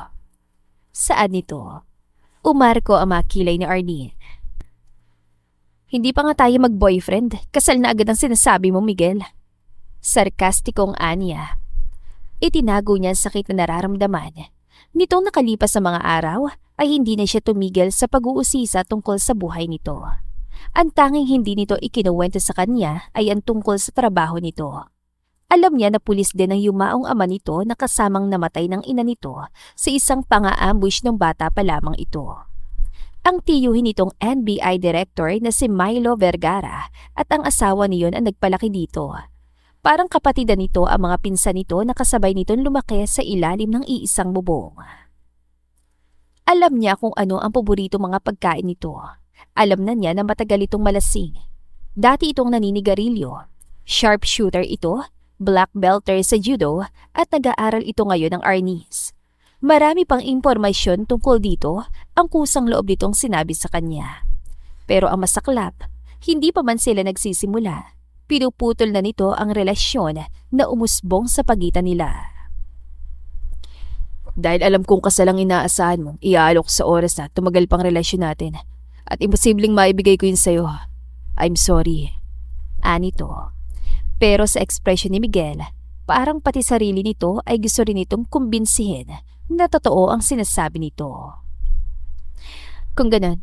Saan ito? Umarko ang makilay ni Arlene. Hindi pa nga tayo mag-boyfriend. Kasal na agad ang sinasabi mo, Miguel. Sarkastikong anya. Itinago niya ang sakit na nararamdaman. Nitong nakalipas sa mga araw, ay hindi na siya tumigil sa pag-uusisa tungkol sa buhay nito. Ang tanging hindi nito ikinuwento sa kanya ay ang tungkol sa trabaho nito. Alam niya na pulis din ang yumaong ama nito na kasamang namatay ng ina nito sa isang pang-aambush ng bata pa lamang ito. Ang tiyuhin nitong NBI director na si Milo Vergara at ang asawa niyon ang nagpalaki dito. Parang kapatidan nito ang mga pinsan nito na kasabay nitong lumaki sa ilalim ng iisang bubong. Alam niya kung ano ang paborito mga pagkain nito. Alam na niya na matagal itong malasing. Dati itong naninigarilyo. Sharpshooter ito, black belter sa judo at nag-aaral ito ngayon ng arnis. Marami pang impormasyon tungkol dito ang kusang loob nitong sinabi sa kanya. Pero ang masaklap, hindi pa man sila nagsisimula. Pinuputol na nito ang relasyon na umusbong sa pagitan nila.
Dahil alam kong kasal ang inaasahan mo, iaalok sa oras na tumagal pang relasyon natin. At imposibleng maibigay ko yun sa'yo. I'm sorry.
Anito. Pero sa ekspresyon ni Miguel, parang pati sarili nito ay gusto rin itong kumbinsihin na totoo ang sinasabi nito. Kung ganun,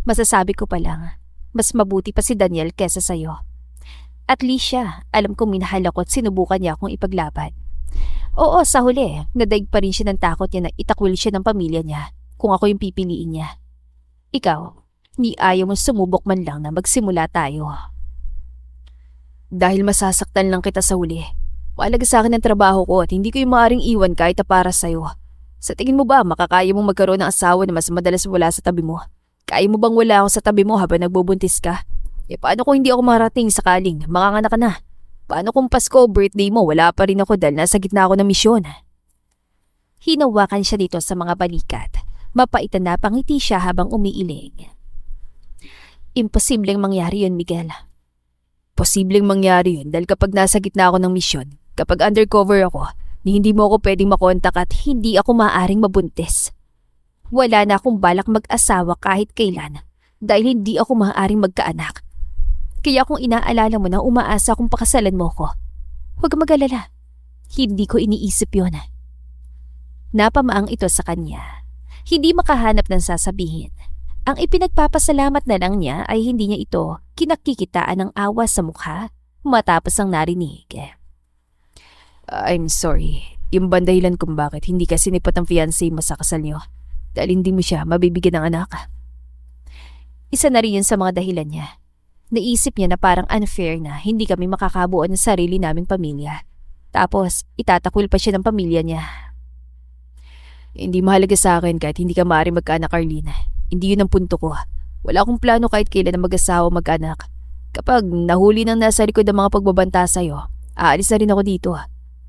masasabi ko pa lang, mas mabuti pa si Daniel kesa sa'yo. At least siya, alam kong minahal ako at sinubukan niya akong ipaglaban. Oo, sa huli, nadaig pa rin siya ng takot niya na itakwil siya ng pamilya niya kung ako yung pipiliin niya. Ikaw, ni ayaw mo sumubok man lang na magsimula tayo.
Dahil masasaktan lang kita sa huli. Mahalaga sa akin ang trabaho ko at hindi ko yung maaaring iwan kahit para sa'yo. Sa tingin mo ba makakaya mong magkaroon ng asawa na mas madalas wala sa tabi mo? Kaya mo bang wala ako sa tabi mo habang nagbubuntis ka? Paano kung hindi ako marating sakaling manganganak ka na? Paano kung Pasko, birthday mo, wala pa rin ako dahil nasa gitna ako ng misyon?
Hinawakan siya dito sa mga balikat. Mapaitan na pangiti siya habang umiiling. Imposibleng mangyari yun, Miguel.
Posibleng mangyari yun dahil kapag nasa gitna ako ng misyon, kapag undercover ako, hindi mo ako pwedeng makontak at hindi ako maaaring mabuntis.
Wala na akong balak mag-asawa kahit kailan dahil hindi ako maaaring magkaanak. Kaya kung inaalala mo na umaasa kung pakasalan mo ko, huwag mag-alala. Hindi ko iniisip yun. Napamaang ito sa kanya. Hindi makahanap ng sasabihin. Ang ipinagpapasalamat na lang niya ay hindi niya ito kinakikitaan ng awa sa mukha matapos ang narinig.
I'm sorry. Yung bandahilan kung bakit hindi ka sinipat ang fiancé mo sa kasal niyo dahil hindi mo siya mabibigyan ng anak.
Isa na rin yun sa mga dahilan niya. Naisip niya na parang unfair na hindi kami makakabuo ng sarili naming pamilya. Tapos, itatakwil pa siya ng pamilya niya.
Hindi mahalaga sa akin kahit hindi ka maaaring magkaanak, Arlene. Hindi yun ang punto ko. Wala akong plano kahit kailan na mag-asawa o mag-anak. Kapag nahuli ng nasa likod ng mga pagbabanta sa'yo, aalis na rin ako dito.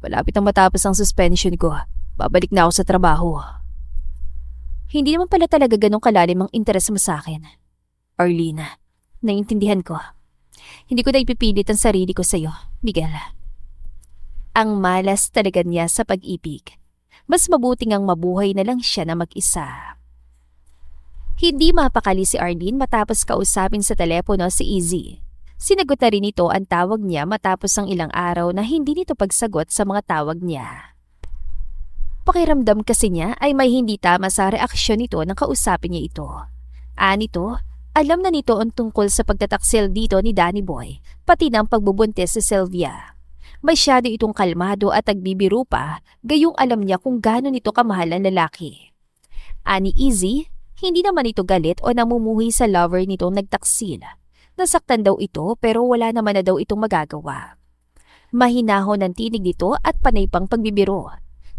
Malapit ang matapos ang suspension ko. Babalik na ako sa trabaho.
Hindi naman pala talaga ganong kalalim ang interes mo sa akin. Arlene, naiintindihan ko. Hindi ko na ipipilit ang sarili ko sa'yo, Miguel. Ang malas talaga niya sa pag-ibig. Mas mabuting ang mabuhay na lang siya na mag-isa. Hindi mapakali si Arlene matapos kausapin sa telepono si Izzy. Sinagot na rin ito ang tawag niya matapos ang ilang araw na hindi nito pagsagot sa mga tawag niya. Pakiramdam kasi niya ay may hindi tama sa reaksyon nito nang kausapin niya ito. Anito, alam na nito ang tungkol sa pagtataksil dito ni Danny Boy, pati na ang pagbubuntis si Sylvia. Masyado itong kalmado at nagbibiro pa, gayong alam niya kung gaano nito kamahal ang lalaki. Ani Izzy, hindi naman ito galit o namumuhi sa lover nitong nagtaksil. Nasaktan daw ito pero wala naman na daw itong magagawa. Mahinahon ang tinig nito at panay pang pagbibiro.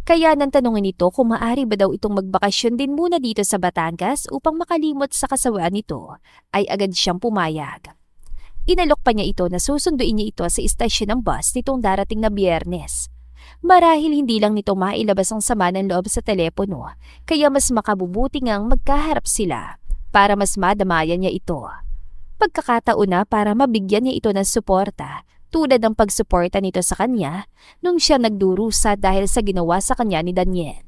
Kaya nang tanungin nito kung maaari ba daw itong magbakasyon din muna dito sa Batangas upang makalimot sa kasawaan nito, ay agad siyang pumayag. Inalok pa niya ito na susunduin niya ito sa istasyon ng bus nitong darating na Biyernes. Marahil hindi lang nito mailabas ang sama ng loob sa telepono, kaya mas makabubuti ngang magkaharap sila para mas madamayan niya ito. Pagkakataon na para mabigyan niya ito ng suporta, tulad ng pagsuporta nito sa kanya nung siya nagdurusa dahil sa ginawa sa kanya ni Daniel.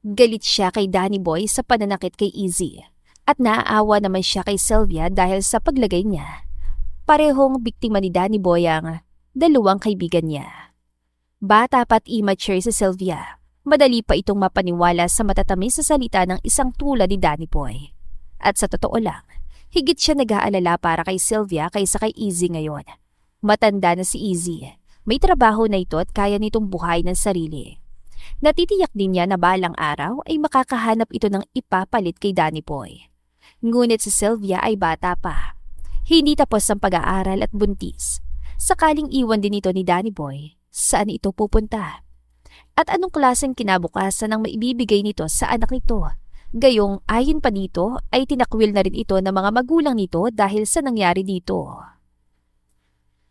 Galit siya kay Danny Boy sa pananakit kay Izzy at naaawa naman siya kay Sylvia dahil sa paglagay niya. Parehong biktima ni Danny Boy ang dalawang kaibigan niya. Bata pa't immature si Sylvia. Madali pa itong mapaniwala sa matatamis sa salita ng isang tulad ni Danny Boy. At sa totoo lang, higit siya nag-aalala para kay Sylvia kaysa kay Izzy ngayon. Matanda na si Izzy. May trabaho na ito at kaya nitong buhay ng sarili. Natitiyak din niya na balang araw ay makakahanap ito ng ipapalit kay Danny Boy. Ngunit si Sylvia ay bata pa. Hindi tapos ang pag-aaral at buntis. Sakaling iwan din ito ni Danny Boy, saan ito pupunta? At anong klaseng kinabukasan ang maibibigay nito sa anak nito? Gayong ayon pa dito ay tinakwil na rin ito ng mga magulang nito dahil sa nangyari dito.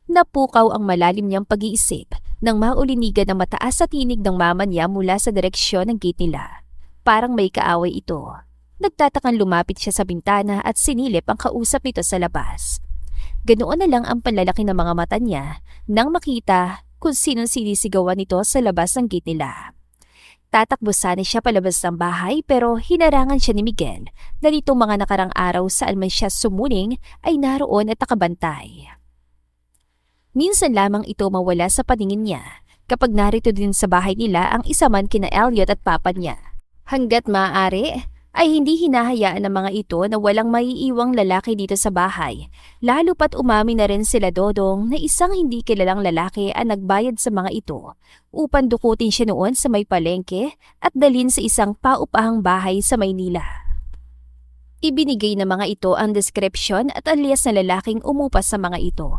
Napukaw ang malalim niyang pag-iisip nang maulinigan ng mataas sa tinig ng mama niya mula sa direksyon ng gate nila. Parang may kaaway ito. Nagtatakang lumapit siya sa bintana at sinilip ang kausap nito sa labas. Ganoon na lang ang panlalaki ng mga mata niya nang makita kung sinong sinisigawan nito sa labas ng gate nila. Tatakbo sana siya palabas ng bahay pero hinarangan siya ni Miguel na nitong mga nakarang araw saan man siya sumuling ay naroon at nakabantay. Minsan lamang ito mawala sa paningin niya kapag narito din sa bahay nila ang isa man kina Elliot at papa niya. Hanggat maaari ay hindi hinahayaan ng mga ito na walang maiiwang lalaki dito sa bahay, lalo pat umamin na rin sila Dodong na isang hindi kilalang lalaki ang nagbayad sa mga ito upang dukutin siya noon sa may palengke at dalhin sa isang paupahang bahay sa Maynila. Ibinigay ng mga ito ang deskripsyon at alias na lalaking umupa sa mga ito.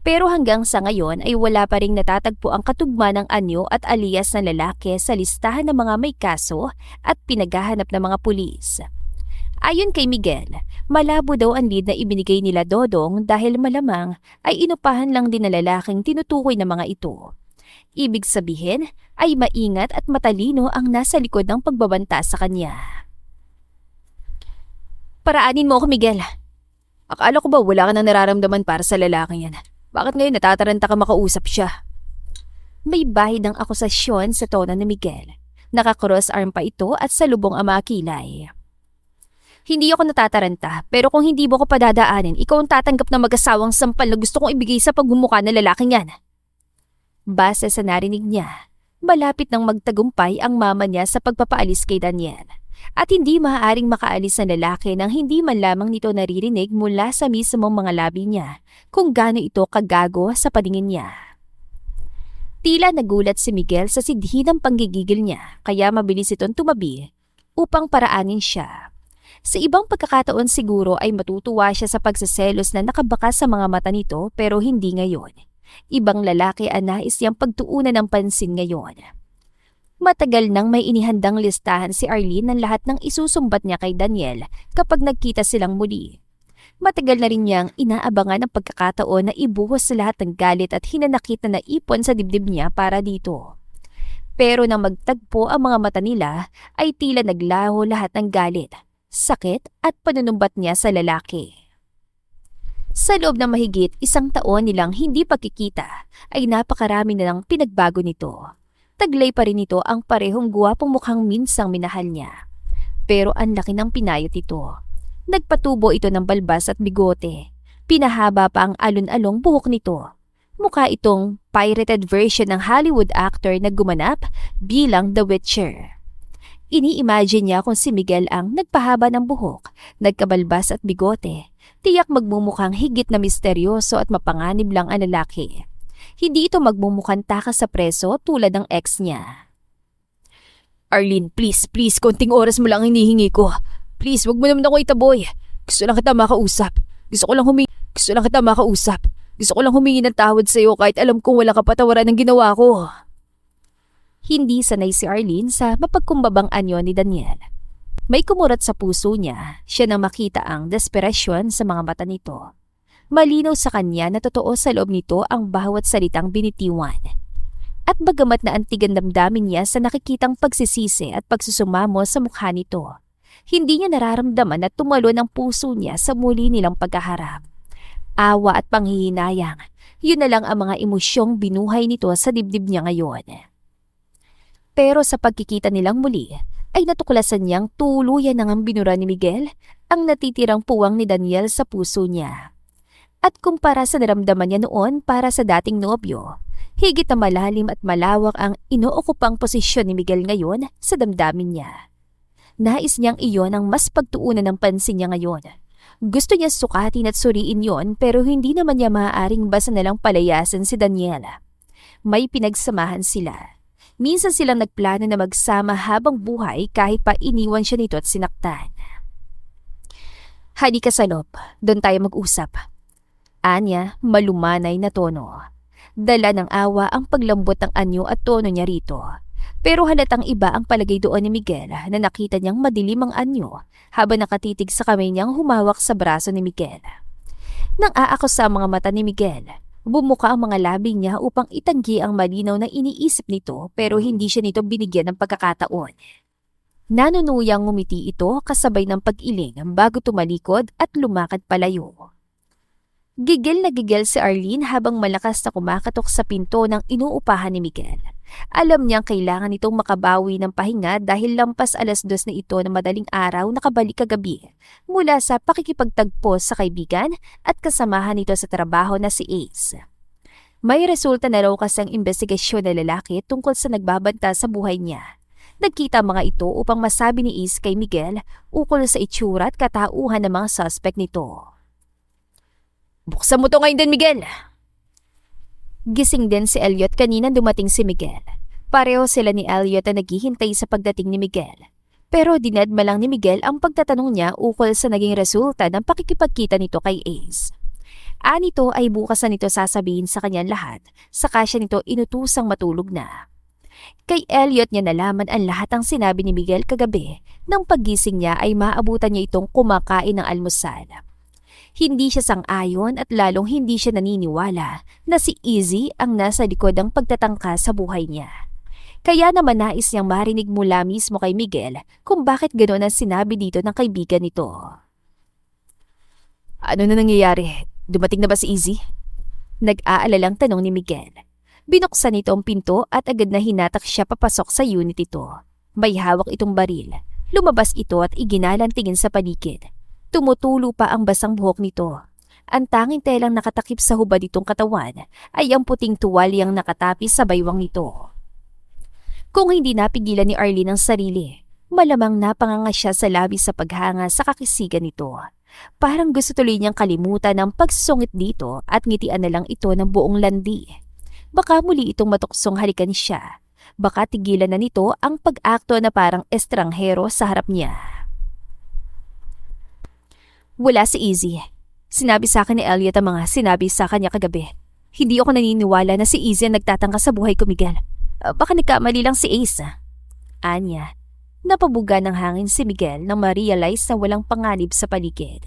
Pero hanggang sa ngayon ay wala pa ring natatagpo ang katugma ng anyo at alias na lalaki sa listahan ng mga may kaso at pinaghahanap ng mga pulis. Ayon kay Miguel, malabo daw ang lead na ibinigay nila Dodong dahil malamang ay inupahan lang din na lalaking tinutukoy ng mga ito. Ibig sabihin ay maingat at matalino ang nasa likod ng pagbabanta sa kanya. Paraanin mo ako, Miguel. Akala ko ba wala ka nang nararamdaman para sa lalaking yan? Bakit ngayon natataranta ka makausap siya? May bahid ng akusasyon sa tono ni Miguel. Nakakross arm pa ito at salubong ang mga kilay. Hindi ako natataranta, pero kung hindi mo ko padadaanin, ikaw ang tatanggap ng mag-asawang sampal na gusto kong ibigay sa pagmumukha ng lalaking yan. Base sa narinig niya, malapit nang magtagumpay ang mama niya sa pagpapaalis kay Daniel. At hindi maaaring makaalis ng lalaki nang hindi man lamang nito naririnig mula sa mismong mga labi niya kung gaano ito kagago sa paningin niya. Tila nagulat si Miguel sa sidhi ng panggigigil niya kaya mabilis itong tumabi upang paraanin siya. Sa ibang pagkakataon siguro ay matutuwa siya sa pagseselos na nakabakas sa mga mata nito pero hindi ngayon. Ibang lalaki ang nais niyang pagtuunan ng pansin ngayon. Matagal nang may inihandang listahan si Arlene ng lahat ng isusumbat niya kay Daniel kapag nagkita silang muli. Matagal na rin niyang inaabangan ang pagkakataon na ibuhos lahat ng galit at hinanakit na naipon sa dibdib niya para dito. Pero nang magtagpo ang mga mata nila ay tila naglaho lahat ng galit, sakit at panunumbat niya sa lalaki. Sa loob ng mahigit 1 taon nilang hindi pagkikita ay napakarami na ng pinagbago nito. Taglay pa rin ito ang parehong guwapong mukhang minsang minahal niya. Pero ang laki ng pinayot ito. Nagpatubo ito ng balbas at bigote. Pinahaba pa ang alon-along buhok nito. Mukha itong pirated version ng Hollywood actor na gumanap bilang The Witcher. Ini-imagine niya kung si Miguel ang nagpahaba ng buhok, nagkabalbas at bigote. Tiyak magmumukhang higit na misteryoso at mapanganib lang ang lalaki. Hindi ito magmumukhang takas sa preso tulad ng ex niya.
Arlene, please, konting oras mo lang hinihingi ko. Please, wag mo naman ako itaboy. Gusto lang kita makausap. Gusto ko lang humingi ng tawad sa'yo kahit alam kong wala kapatawaran ng ginawa ko.
Hindi sanay si Arlene sa mapagkumbabang anyo ni Daniel. May kumurat sa puso niya, siya nang makita ang desperasyon sa mga mata nito. Malinaw sa kanya na totoo sa loob nito ang bawat salitang binitiwan. At bagamat na antig ang damdamin niya sa nakikitang pagsisisi at pagsusumamo sa mukha nito, hindi niya nararamdaman na tumalo ng puso niya sa muli nilang pagkaharap. Awa at panghihinayang, yun na lang ang mga emosyong binuhay nito sa dibdib niya ngayon. Pero sa pagkikita nilang muli, ay natuklasan niyang tuluyan nang binura ni Miguel ang natitirang puwang ni Daniel sa puso niya. At kumpara sa naramdaman niya noon para sa dating nobyo, higit na malalim at malawak ang inookupang posisyon ni Miguel ngayon sa damdamin niya. Nais niyang iyon ang mas pagtuunan ng pansin niya ngayon. Gusto niya sukatin at suriin yon pero hindi naman niya maaaring basta nalang palayasan si Daniela. May pinagsamahan sila. Minsan silang nagplano na magsama habang buhay kahit pa iniwan siya nito at sinaktan. Halika sa loob, doon tayo mag-usap. Anya, malumanay na tono. Dala ng awa ang paglambot ng anyo at tono niya rito. Pero halatang iba ang palagay doon ni Miguel na nakita niyang madilim ang anyo habang nakatitig sa kamay niyang humawak sa braso ni Miguel. Nang aakos sa mga mata ni Miguel, bumuka ang mga labi niya upang itanggi ang malinaw na iniisip nito pero hindi siya nito binigyan ng pagkakataon. Nanunuyang ngumiti ito kasabay ng pag-iling bago tumalikod at lumakad palayo. Gigil na gigil si Arlene habang malakas na kumakatok sa pinto ng inuupahan ni Miguel. Alam niyang kailangan itong makabawi ng pahinga dahil lampas 2:00 na ito ng madaling araw nakabalik kagabi mula sa pakikipagtagpo sa kaibigan at kasamahan nito sa trabaho na si Ace. May resulta na raw kasang investigasyon na lalaki tungkol sa nagbabanta sa buhay niya. Nagkita mga ito upang masabi ni Ace kay Miguel ukol sa itsura at katauhan ng mga suspect nito.
Buksan mo to ngayon din, Miguel!
Gising din si Elliot kanina dumating si Miguel. Pareho sila ni Elliot na naghihintay sa pagdating ni Miguel. Pero dinadma lang ni Miguel ang pagtatanong niya ukol sa naging resulta ng pakikipagkita nito kay Ace. Anito ay bukas na nito sasabihin sa kanyang lahat, saka siya nito inutusang matulog na. Kay Elliot niya nalaman ang lahat ng sinabi ni Miguel kagabi nang paggising niya ay maabutan niya itong kumakain ng almusal. Hindi siya sang-ayon at lalong hindi siya naniniwala na si Izzy ang nasa likod ng pagtatangka sa buhay niya. Kaya naman nais niyang marinig mula mismo kay Miguel kung bakit gano'n ang sinabi dito ng kaibigan nito.
Ano na nangyayari? Dumating na ba si Izzy?
Nag-aalalang tanong ni Miguel. Binuksan nito ang pinto at agad na hinatak siya papasok sa unit ito. May hawak itong baril. Lumabas ito at iginalang tingin sa paligid. Tumutulo pa ang basang buhok nito. Ang tanging telang nakatakip sa hubad nitong katawan ay ang puting tuwalyang nakatapis sa baywang nito. Kung hindi napigilan ni Arlene ang sarili, malamang napanganga siya sa labis sa paghanga sa kakisigan nito. Parang gusto tuloy niyang kalimutan ang pagsungit dito at ngitian na lang ito ng buong landi. Baka muli itong matuksong halikan siya. Baka tigilan na nito ang pag-akto na parang estranghero sa harap niya. Wala si Izzy. Sinabi sa akin ni Elliot ang mga sinabi sa kanya kagabi. Hindi ako naniniwala na si Izzy ang nagtatangka sa buhay ko, Miguel. Baka nagkamali lang si Ace. Anya, napabuga ng hangin si Miguel nang ma-realize na walang panganib sa paligid.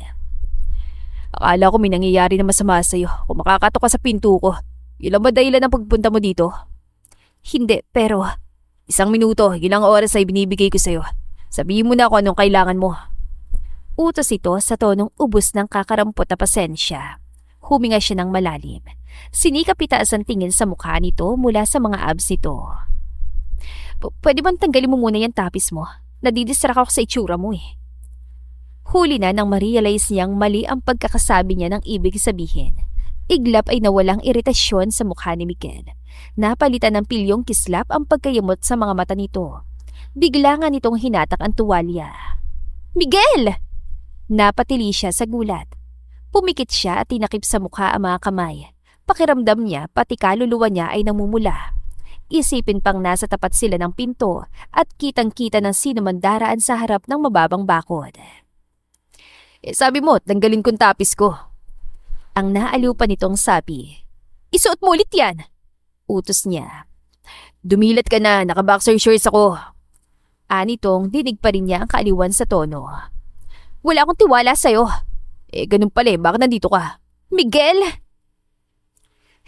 Akala ko may nangyayari na masama sa'yo kung makakatok ka sa pinto ko. Yun lang ba dahilan ng pagpunta mo dito?
Hindi, pero
1 minuto, ilang oras ay binibigay ko sa'yo. Sabihin mo na kung anong kailangan mo.
utos ito sa tonong ubos ng kakarampot na pasensya. Huminga siya ng malalim. Sinikap itaas ang tingin sa mukha nito mula sa mga abs nito. Pwede bang tanggalin mo muna yung tapis mo? Nadidistract ako sa itsura mo eh. Huli na nang ma-realize niyang mali ang pagkakasabi niya ng ibig sabihin. Iglap ay nawalang iritasyon sa mukha ni Miguel. Napalitan ng pilyong kislap ang pagkayamot sa mga mata nito. Bigla nga nitong hinatak ang tuwalya. Miguel! Napatili siya sa gulat. Pumikit siya at tinakip sa mukha ang mga kamay. Pakiramdam niya pati kaluluwa niya ay namumula. Isipin pang nasa tapat sila ng pinto at kitang-kita ng sino man daraan sa harap ng mababang bakod.
Sabi mo, tanggalin kong tapis ko.
Ang naaliw pa nitong sabi. Isuot mo ulit yan! Utos niya.
Dumilat ka na, naka-boxer shorts ako.
Anitong dinig pa rin niya ang kaaliwan sa tono. Wala akong tiwala sa'yo.
Ganun pala bakit nandito ka?
Miguel!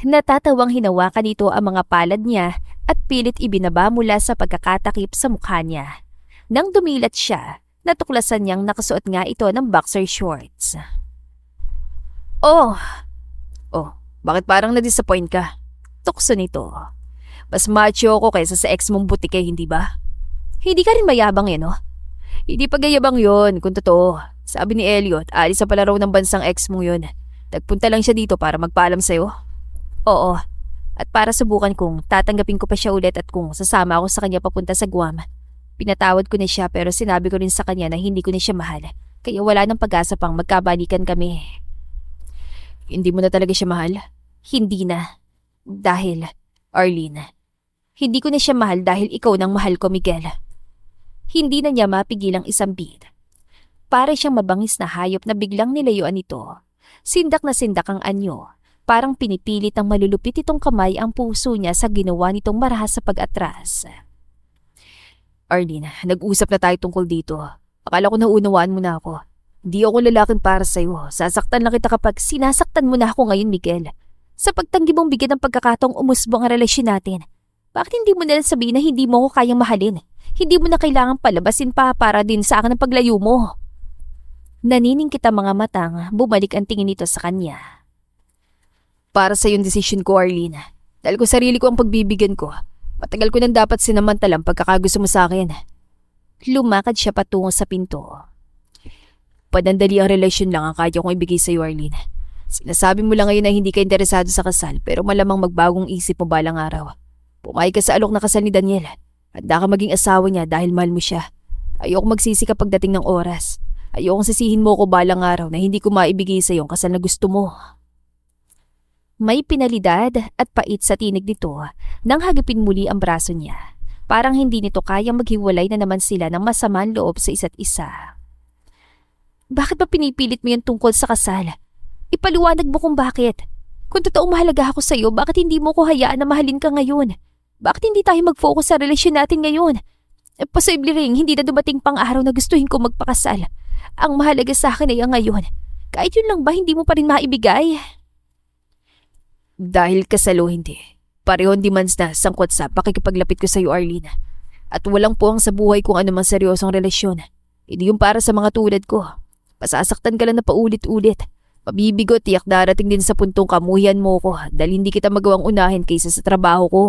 Natatawang hinawakan nito ang mga palad niya at pilit ibinaba mula sa pagkakatakip sa mukha niya. Nang dumilat siya, natuklasan niyang nakasuot nga ito ng boxer shorts.
Oh, bakit parang na-disappoint ka?
Tukso nito.
Mas macho ako kaysa sa ex mong butike, hindi ba?
Hindi ka rin mayabang no?
Hindi pagayabang yon, kung totoo. Sabi ni Elliot, alis sa palaro ng bansang ex mong yun. Nagpunta lang siya dito para magpaalam sa'yo.
Oo. At para subukan kung tatanggapin ko pa siya ulit at kung sasama ako sa kanya papunta sa Guam. Pinatawad ko na siya pero sinabi ko rin sa kanya na hindi ko na siya mahal. Kaya wala nang pag-asa pang magkabalikan kami.
Hindi mo na talaga siya mahal?
Hindi na. Dahil, Arlene, hindi ko na siya mahal dahil ikaw nang mahal ko, Miguel. Hindi na niya mapigilang isang beat. Para siyang mabangis na hayop na biglang nilayuan nito. Sindak na sindak ang anyo. Parang pinipilit ng malulupit itong kamay ang puso niya sa ginawa nitong marahas sa pag-atras.
Arlene, nag-usap na tayo tungkol dito. Akala ko naunawaan mo na ako. Hindi ako lalaking para sa'yo. Sasaktan lang kita kapag
sinasaktan mo na ako ngayon, Miguel. Sa pagtanggi mong bigyan ng pagkakataong umusbong ang relasyon natin. Bakit hindi mo na lang sabihin na hindi mo ako kayang mahalin? Hindi mo na kailangang palabasin pa para din sa akin ang paglayo mo. Nanining kita mga matang, bumalik ang tingin nito sa kanya.
Para sa yung desisyon ko, Arlene. Dahil ko sarili ko ang pagbibigyan ko. Matagal ko nang dapat sinamantalang pagkakagusto mo sa akin.
Lumakad siya patungo sa pinto.
Panandali ang relasyon lang ang kaya kong ibigay sa iyo, Arlene. Sinasabi mo lang ngayon na hindi ka interesado sa kasal pero malamang magbagong isip mo balang araw. Pumayag ka sa alok na kasal ni Daniel. Handa ka maging asawa niya dahil mahal mo siya. Ayoko magsisi kapag dating ng oras. Ayokong sisihin mo ko balang araw na hindi ko maibigay sa iyo ang kasal na gusto mo.
May pinalidad at pait sa tinig nito nang hagipin muli ang braso niya. Parang hindi nito kayang maghiwalay na naman sila ng masamang loob sa isa't isa. Bakit ba pinipilit mo yan tungkol sa kasal? Ipaliwanag mo kung bakit. Kung totoong mahalaga ako sa iyo, bakit hindi mo ko hayaan na mahalin ka ngayon? Bakit hindi tayo mag-focus sa relasyon natin ngayon? Posible rin hindi na dumating pang araw na gustuhin ko magpakasal. Ang mahalaga sa akin ay ang ngayon. Kahit yun lang ba, hindi mo pa rin maibigay?
Dahil kasalo hindi. Parehong demands na sangkot sa pakikipaglapit ko sa iyo, Arlene. At walang puwang sa buhay kung ano man seryosong relasyon. Hindi yung para sa mga tulad ko. Pasasaktan ka lang na paulit-ulit. Mabibigo, tiyak darating din sa puntong kamuhian mo ko dahil hindi kita magawang unahin kaysa sa trabaho ko.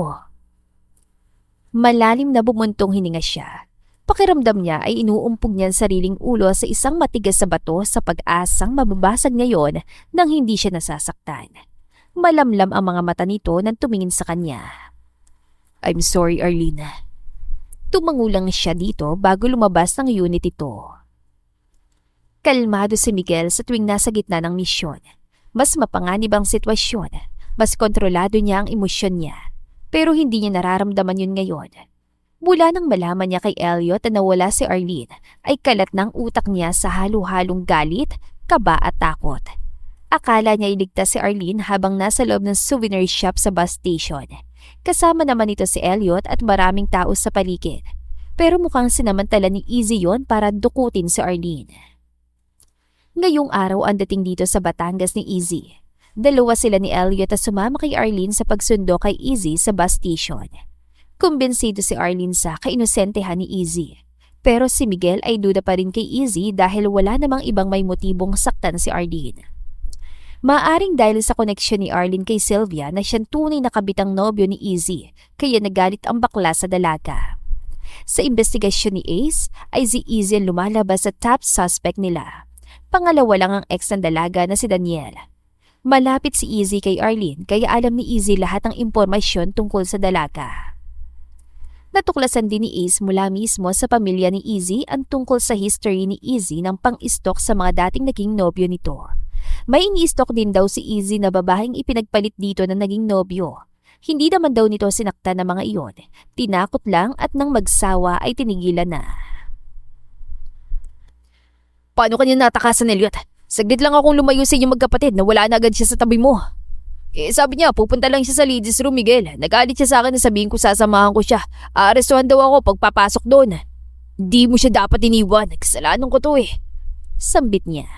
Malalim na bumuntong hininga siya. Pakiramdam niya ay inuumpog niya ang sariling ulo sa isang matigas sa bato sa pag-asang mababasag ngayon nang hindi siya nasasaktan. Malamlam ang mga mata nito nang tumingin sa kanya.
I'm sorry, Arlene.
Tumangulang siya dito bago lumabas ng unit ito. Kalmado si Miguel sa tuwing nasa gitna ng misyon. Mas mapanganib ang sitwasyon. Mas kontrolado niya ang emosyon niya. Pero hindi niya nararamdaman yun ngayon. Mula nang malaman niya kay Elliot na nawala si Arlene, ay kalat ng utak niya sa halo-halong galit, kaba at takot. Akala niya iligtas si Arlene habang nasa loob ng souvenir shop sa bus station. Kasama naman ito si Elliot at maraming tao sa paligid. Pero mukhang sinamantala ni Easy yon para dukutin si Arlene. Ngayong araw ang dating dito sa Batangas ni Izzy. Dalawa sila ni Elliot at sumama kay Arlene sa pagsundo kay Izzy sa bus station. Kumbinsido si Arlene sa kainosentehan ni Izzy. Pero si Miguel ay duda pa rin kay Izzy dahil wala namang ibang may motibong saktan si Arlene. Maaring dahil sa koneksyon ni Arlene kay Sylvia na siyang tunay na kabitang nobyo ni Izzy, kaya nagalit ang bakla sa dalaga. Sa investigasyon ni Ace, ay si Izzy ang lumalabas sa top suspect nila. Pangalawa lang ang ex ng dalaga na si Daniel. Malapit si Izzy kay Arlene kaya alam ni Izzy lahat ng impormasyon tungkol sa dalaga. Natuklasan din ni Ace mula mismo sa pamilya ni Izzy ang tungkol sa history ni Izzy ng pang-istok sa mga dating naging nobyo nito. May ini-stalk din daw si Izzy na babaeng ipinagpalit dito na naging nobyo. Hindi naman daw nito sinaktan ng mga iyon. Tinakot lang at nang magsawa ay tinigilan na.
Paano kanya natakasan, Elliot? Saglit lang akong lumayo sa inyong magkapatid na wala na agad siya sa tabi mo. Sabi niya, pupunta lang siya sa ladies room, Miguel. Nagalit siya sa akin na sabihin ko sasamahan ko siya. Aarestuhan daw ako pagpapasok doon. Di mo siya dapat iniwan. Kasalanan ko to
Sambit niya.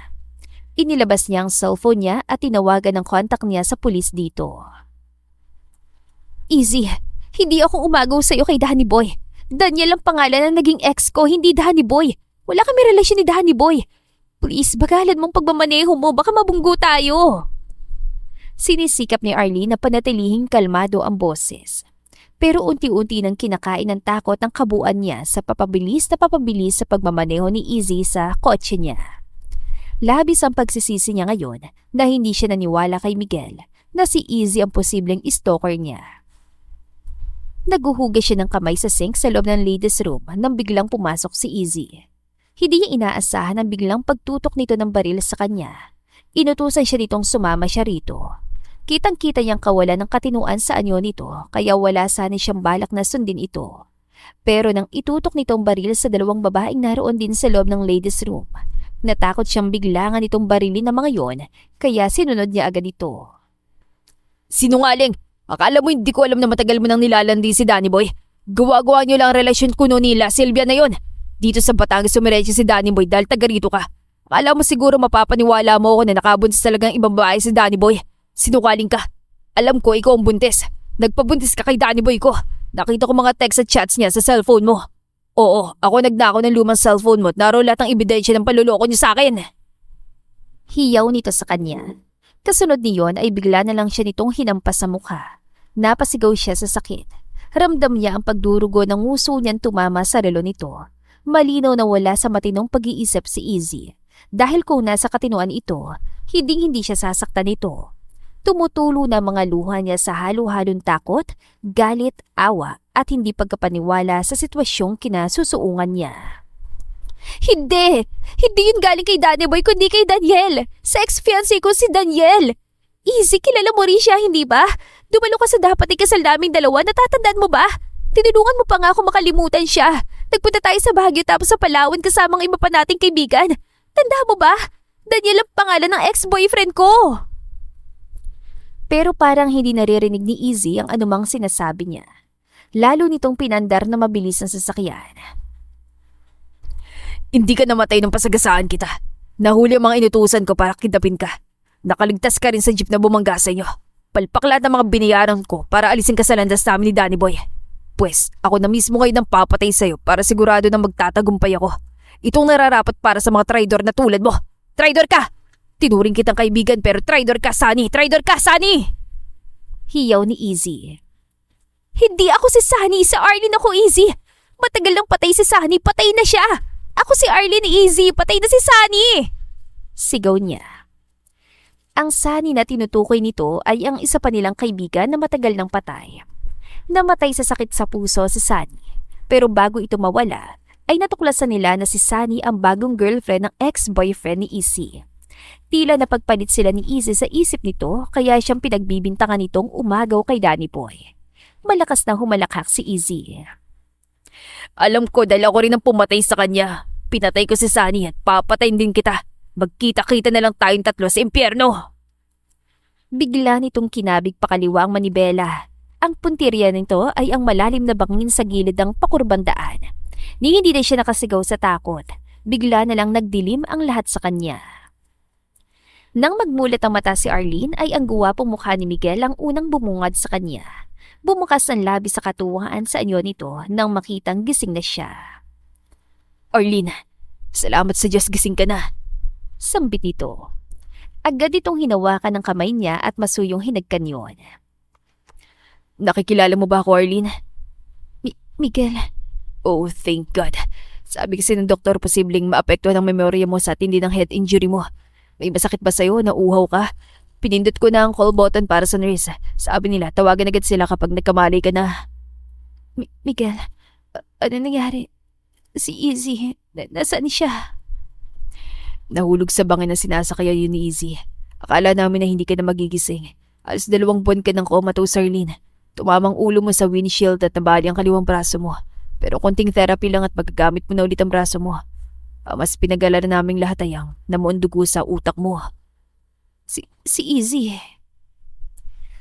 Inilabas niya ang cellphone niya at tinawagan ng kontak niya sa pulis dito. Izzy, hindi akong umagaw sa'yo kay Danny Boy. Daniel ang pangalan ng naging ex ko, hindi Danny Boy. Wala kami relasyon ni Danny Boy. Please, bagalan mong pagmamaneho mo, baka mabunggo tayo. Sinisikap ni Arlene na panatilihing kalmado ang boses. Pero unti-unti nang kinakain ng takot ang kabuuan niya sa papabilis sa pagmamaneho ni Izzy sa kotse niya. Labis ang pagsisisi niya ngayon na hindi siya naniwala kay Miguel na si Izzy ang posibleng stalker niya. Naguhugas siya ng kamay sa sink sa loob ng ladies room nang biglang pumasok si Izzy. Hindi niya inaasahan ang biglang pagtutok nito ng baril sa kanya. Inutusan siya nitong sumama siya rito. Kitang-kita niyang kawalan ng katinuan sa anyo nito kaya wala sana siyang balak na sundin ito. Pero nang itutok nitong baril sa dalawang babaeng naroon din sa loob ng ladies room, natakot siyang biglangan itong barilin ng mga yon kaya sinunod niya agad ito.
Sinungaling! Akala mo hindi ko alam na matagal mo nang nilalandi si Danny Boy? Gawa-gawa niyo lang ang relasyon ko noon nila, Sylvia na yon. Dito sa Batangas sumiretso si Danny Boy dahil taga rito ka. Akala mo siguro mapapaniwala mo ako na nakabuntis talagang ibang babae si Danny Boy. Sinungaling ka. Alam ko ikaw ang buntis. Nagpabuntis ka kay Danny Boy ko. Nakita ko mga text at chats niya sa cellphone mo. Oo, ako nagnakaw ng lumang cellphone mo at naroon lahat ng ebidensya ng panluloko niyo sa akin.
Hiyaw nito sa kanya. Kasunod niyon ay bigla na lang siya nitong hinampas sa mukha. Napasigaw siya sa sakit. Ramdam niya ang pagdurugo ng nguso niyang tumama sa relo nito. Malinaw na wala sa matinong pag-iisip si Izzy. Dahil kung nasa katinuan ito, hindi siya sasaktan nito. Tumutulo na mga luha niya sa halo-halong takot, galit, awa at hindi pagkapaniwala sa sitwasyong kinasusuungan niya. Hindi! Hindi yun galing kay Danny Boy kundi kay Daniel! Sa ex-fiancé ko si Daniel! Izzy, kilala mo rin siya, hindi ba? Dumalo ka sa dapat ikasal naming dalawa, natatandaan mo ba? Tinulungan mo pa nga ako makalimutan siya. Nagpunta tayo sa Baguio tapos sa Palawan kasama ang iba pa nating kaibigan. Tanda mo ba? Daniel ang pangalan ng ex-boyfriend ko. Pero parang hindi naririnig ni Izzy ang anumang sinasabi niya. Lalo nitong pinandar na mabilis ang sasakyan.
Hindi ka namatay nung pasagasaan kita. Nahuli ang mga inutusan ko para kidnapin ka. Nakaligtas ka rin sa jeep na bumangga sa inyo. Palpak lahat ng mga binayaran ko para alisin ka sa landas namin ni Danny Boy. Pwes, ako na mismo ngayon ang papatay sa'yo para sigurado na magtatagumpay ako. Itong nararapat para sa mga traidor na tulad mo. Traidor ka! Tinuring kitang kaibigan pero traidor ka, Sunny! Traidor ka, Sunny!
Hiyaw ni Izzy. Hindi ako si Sunny, sa Arlene ako, Izzy. Matagal nang patay si Sunny, patay na siya. Ako si Arlene, Izzy, patay na si Sunny. Sigaw niya. Ang Sunny na tinutukoy nito ay ang isa pa nilang kaibigan na matagal nang patay. Namatay sa sakit sa puso si Sunny. Pero bago ito mawala, ay natuklasan nila na si Sunny ang bagong girlfriend ng ex-boyfriend ni Izzy. Tila napagpalit sila ni Izzy sa isip nito kaya siyang pinagbibintangan nitong umagaw kay Danny Boy. Malakas na humalakhak si Izzy.
Alam ko dahil ako rin ang pumatay sa kanya. Pinatay ko si Sunny at papatayin din kita. Magkita-kita na lang tayong tatlo sa impyerno.
Bigla nitong kinabig pakaliwa ang manibela. Ang puntirya nito ay ang malalim na bangin sa gilid ng pakurbandaan. Ni hindi na siya nakasigaw sa takot. Bigla na lang nagdilim ang lahat sa kanya. Nang magmulat ang mata si Arlene ay ang guwapong mukha ni Miguel ang unang bumungad sa kanya. Bumukas ang labi sa katuwaan sa anyo nito nang makitang gising na siya.
Arlene, salamat sa Diyos gising ka na.
Sambit nito. Agad itong hinawakan ng kamay niya at masuyong hinagkan yun.
Nakikilala mo ba ako, Arlene?
Miguel,
Oh, thank God. Sabi kasi ng doktor, posibleng maapektuhan ang memorya mo sa tindi ng head injury mo. May masakit ba sa'yo? Nauuhaw ka? Pinindot ko na ang call button para sa nurse. Sabi nila, tawagan agad sila kapag nagkamali ka na.
Miguel, ano nangyari? Si Izzy, nasaan siya?
Nahulog sa bangin na sinasakayan yun ni Izzy. Akala namin na hindi ka na magigising. Alas 2 buwan ka ng comatose, Arlene. Tumamang ulo mo sa windshield at nabali ang kaliwang braso mo. Pero konting therapy lang at magagamit mo na ulit ang braso mo. Mas pinagala na naming lahat ay ang namuon dugo sa utak mo.
Si Izzy.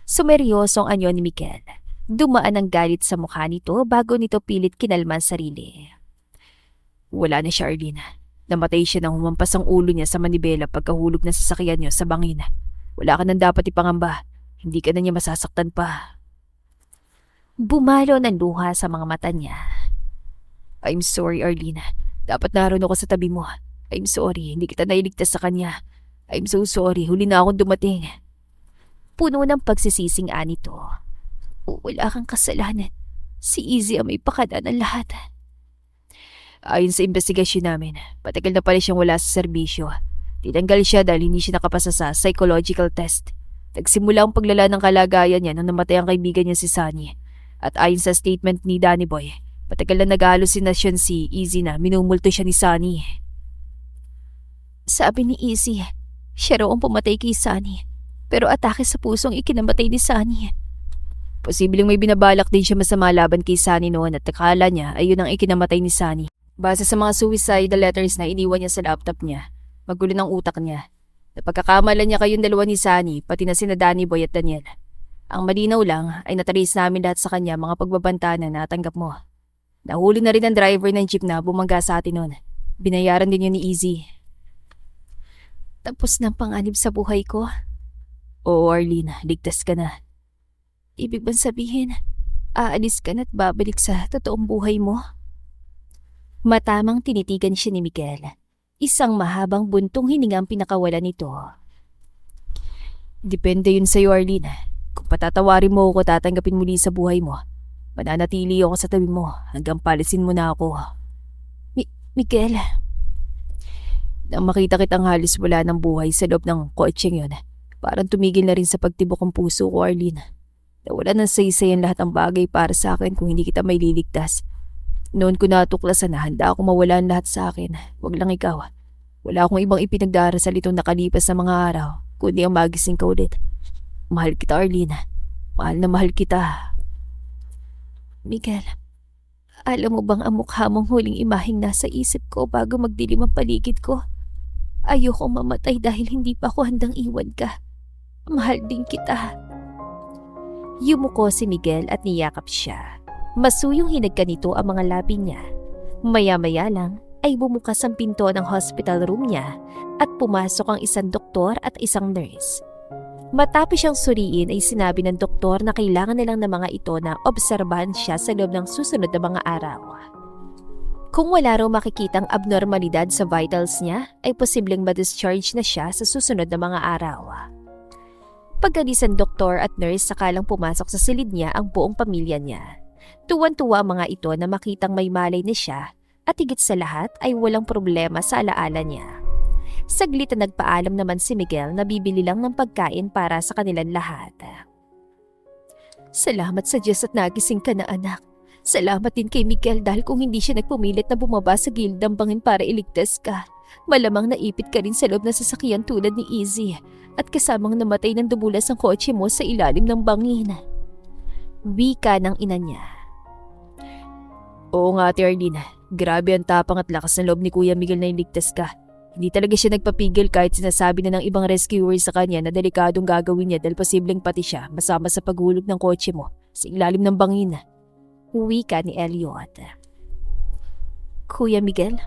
Sumeryosong anyo ni Miguel. Dumaan ang galit sa mukha nito bago nito pilit kinalman sarili.
Wala na siya, Arlene. Namatay siya nang humampas ang ulo niya sa manibela pagkahulog ng sasakyan niyo sa bangin. Wala ka nang dapat ipangamba. Hindi ka na niya masasaktan pa.
Bumalo ng luha sa mga mata niya.
I'm sorry, Arlene. Dapat naroon ako sa tabi mo. I'm sorry, hindi kita nailigtas sa kanya. I'm so sorry, huli na akong dumating.
Puno ng pagsisising anito. Wala kang kasalanan. Si Izzy ang may pakana ng lahat.
Ayon sa investigasyon namin, patagal na pala siyang wala sa serbisyo. Tinanggal siya dahil hindi siya nakapasa sa psychological test. Nagsimula ang paglala ng kalagayan niya nang namatay ang kaibigan niya si Sunny. At ayon sa statement ni Danny Boy, matagal na nag-halusinasyon si Izzy na minumulto siya ni Sunny.
Sabi ni Izzy, siya raw ang pumatay kay Sunny. Pero atake sa pusong ikinamatay ni Sunny.
Posibleng may binabalak din siya masama laban kay Sunny noon at akala niya ay yun ang ikinamatay ni Sunny. Base sa mga suicide letters na iniwan niya sa laptop niya, magulo ng utak niya. Napagkakamalan niya kayong dalawa ni Sunny, pati na sina Danny Boy at Daniel. Ang malinaw lang ay natrace namin lahat sa kanya mga pagbabanta na natanggap mo. Nahuli na rin ang driver ng jeep na bumangga sa atin noon. Binayaran din yun ni Izzy.
Tapos ng panganib sa buhay ko.
Oo, Arlene, ligtas ka na.
Ibig bang sabihin, aalis ka na at babalik sa totoong buhay mo? Matamang tinitigan siya ni Miguel. Isang mahabang buntong hininga ang pinakawalan nito.
Depende yun sa'yo, Arlene. Kung patatawarin mo ako, tatanggapin muli sa buhay mo. Mananatili ako sa tabi mo hanggang palisin mo na ako.
Miguel.
Nang makita kitang halos wala ng buhay sa loob ng kotseng yun, parang tumigil na rin sa pagtibok ang puso ko, Arlene. Nawala ng saysay ang lahat ng bagay para sa akin kung hindi kita may liligtas. Noon ko natuklasan na handa ako mawala ang lahat sa akin. Wag lang ikaw. Wala akong ibang ipinagdarasal itong nakalipas na mga araw, kundi ang magising ka ulit. Mahal kita, Arlene. Mahal na mahal kita.
Miguel, alam mo bang ang mukha mong huling imaheng nasa isip ko bago magdilim ang paligid ko? Ayokong mamatay dahil hindi pa ako handang iwan ka. Mahal din kita. Yumuko si Miguel at niyakap siya. Masuyong hinagka nito ang mga labi niya. Maya-maya lang ay bumukas ang pinto ng hospital room niya at pumasok ang isang doktor at isang nurse. Matapos siyang suriin ay sinabi ng doktor na kailangan nilang ng mga ito na obserbahan siya sa loob ng susunod na mga araw. Kung wala raw makikitang abnormalidad sa vitals niya, ay posibleng ma-discharge na siya sa susunod na mga araw. Pagkalis ng doktor at nurse sakalang pumasok sa silid niya ang buong pamilya niya. Tuwan-tuwa ang mga ito na makitang may malay na siya at higit sa lahat ay walang problema sa alaala niya. Saglit na nagpaalam naman si Miguel na bibili lang ng pagkain para sa kanilang lahat. Salamat sa Diyos at nagising ka na, anak. Salamat din kay Miguel dahil kung hindi siya nagpumilit na bumaba sa gilid ng bangin para iligtas ka, malamang naipit ka rin sa loob ng sasakyan tulad ni Izzy at kasamang namatay ng dumulas ang kotse mo sa ilalim ng bangin. Wika ng ina niya.
Oo nga, Ate Arlene. Grabe ang tapang at lakas ng loob ni Kuya Miguel na iligtas ka. Hindi talaga siya nagpapigil kahit sinasabi na ng ibang rescuers sa kanya na delikadong gagawin niya dahil posibleng pati siya masama sa paghulog ng kotse mo sa ilalim ng bangin.
Wika ni Elliot. Kuya Miguel?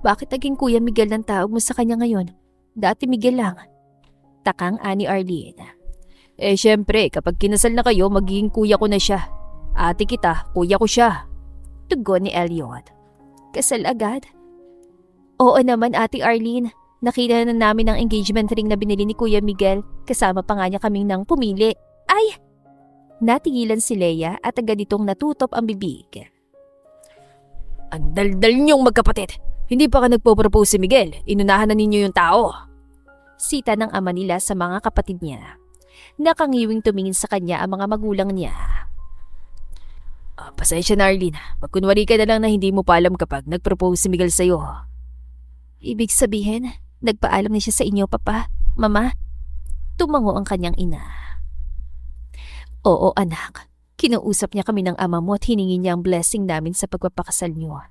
Bakit naging Kuya Miguel ng tawag mo sa kanya ngayon? Dati Miguel lang. Takang ani Arlene.
Syempre, kapag kinasal na kayo, magiging kuya ko na siya. Ate kita, kuya ko siya.
Tugon ni Elliot. Kasal agad? Oo naman, Ate Arlene. Nakita na namin ang engagement ring na binili ni Kuya Miguel. Kasama pa nga niya kaming nang pumili. Ay! Natigilan si Leia at agad itong natutop ang bibig.
Ang daldal niyong magkapatid. Hindi pa ka nagpo-propose si Miguel. Inunahan na ninyo yung tao.
Sita ng ama nila sa mga kapatid niya. Nakangiwing tumingin sa kanya ang mga magulang niya.
Pasensya na, Arlene. Magkunwari ka na lang na hindi mo pa alam kapag nag-propose si Miguel sa'yo.
Ibig sabihin, nagpaalam na siya sa inyo, Papa, Mama? Tumango ang kanyang ina. Oo, anak. Kinausap niya kami ng ama mo at hiningi niya ang blessing namin sa pagpapakasal niyo.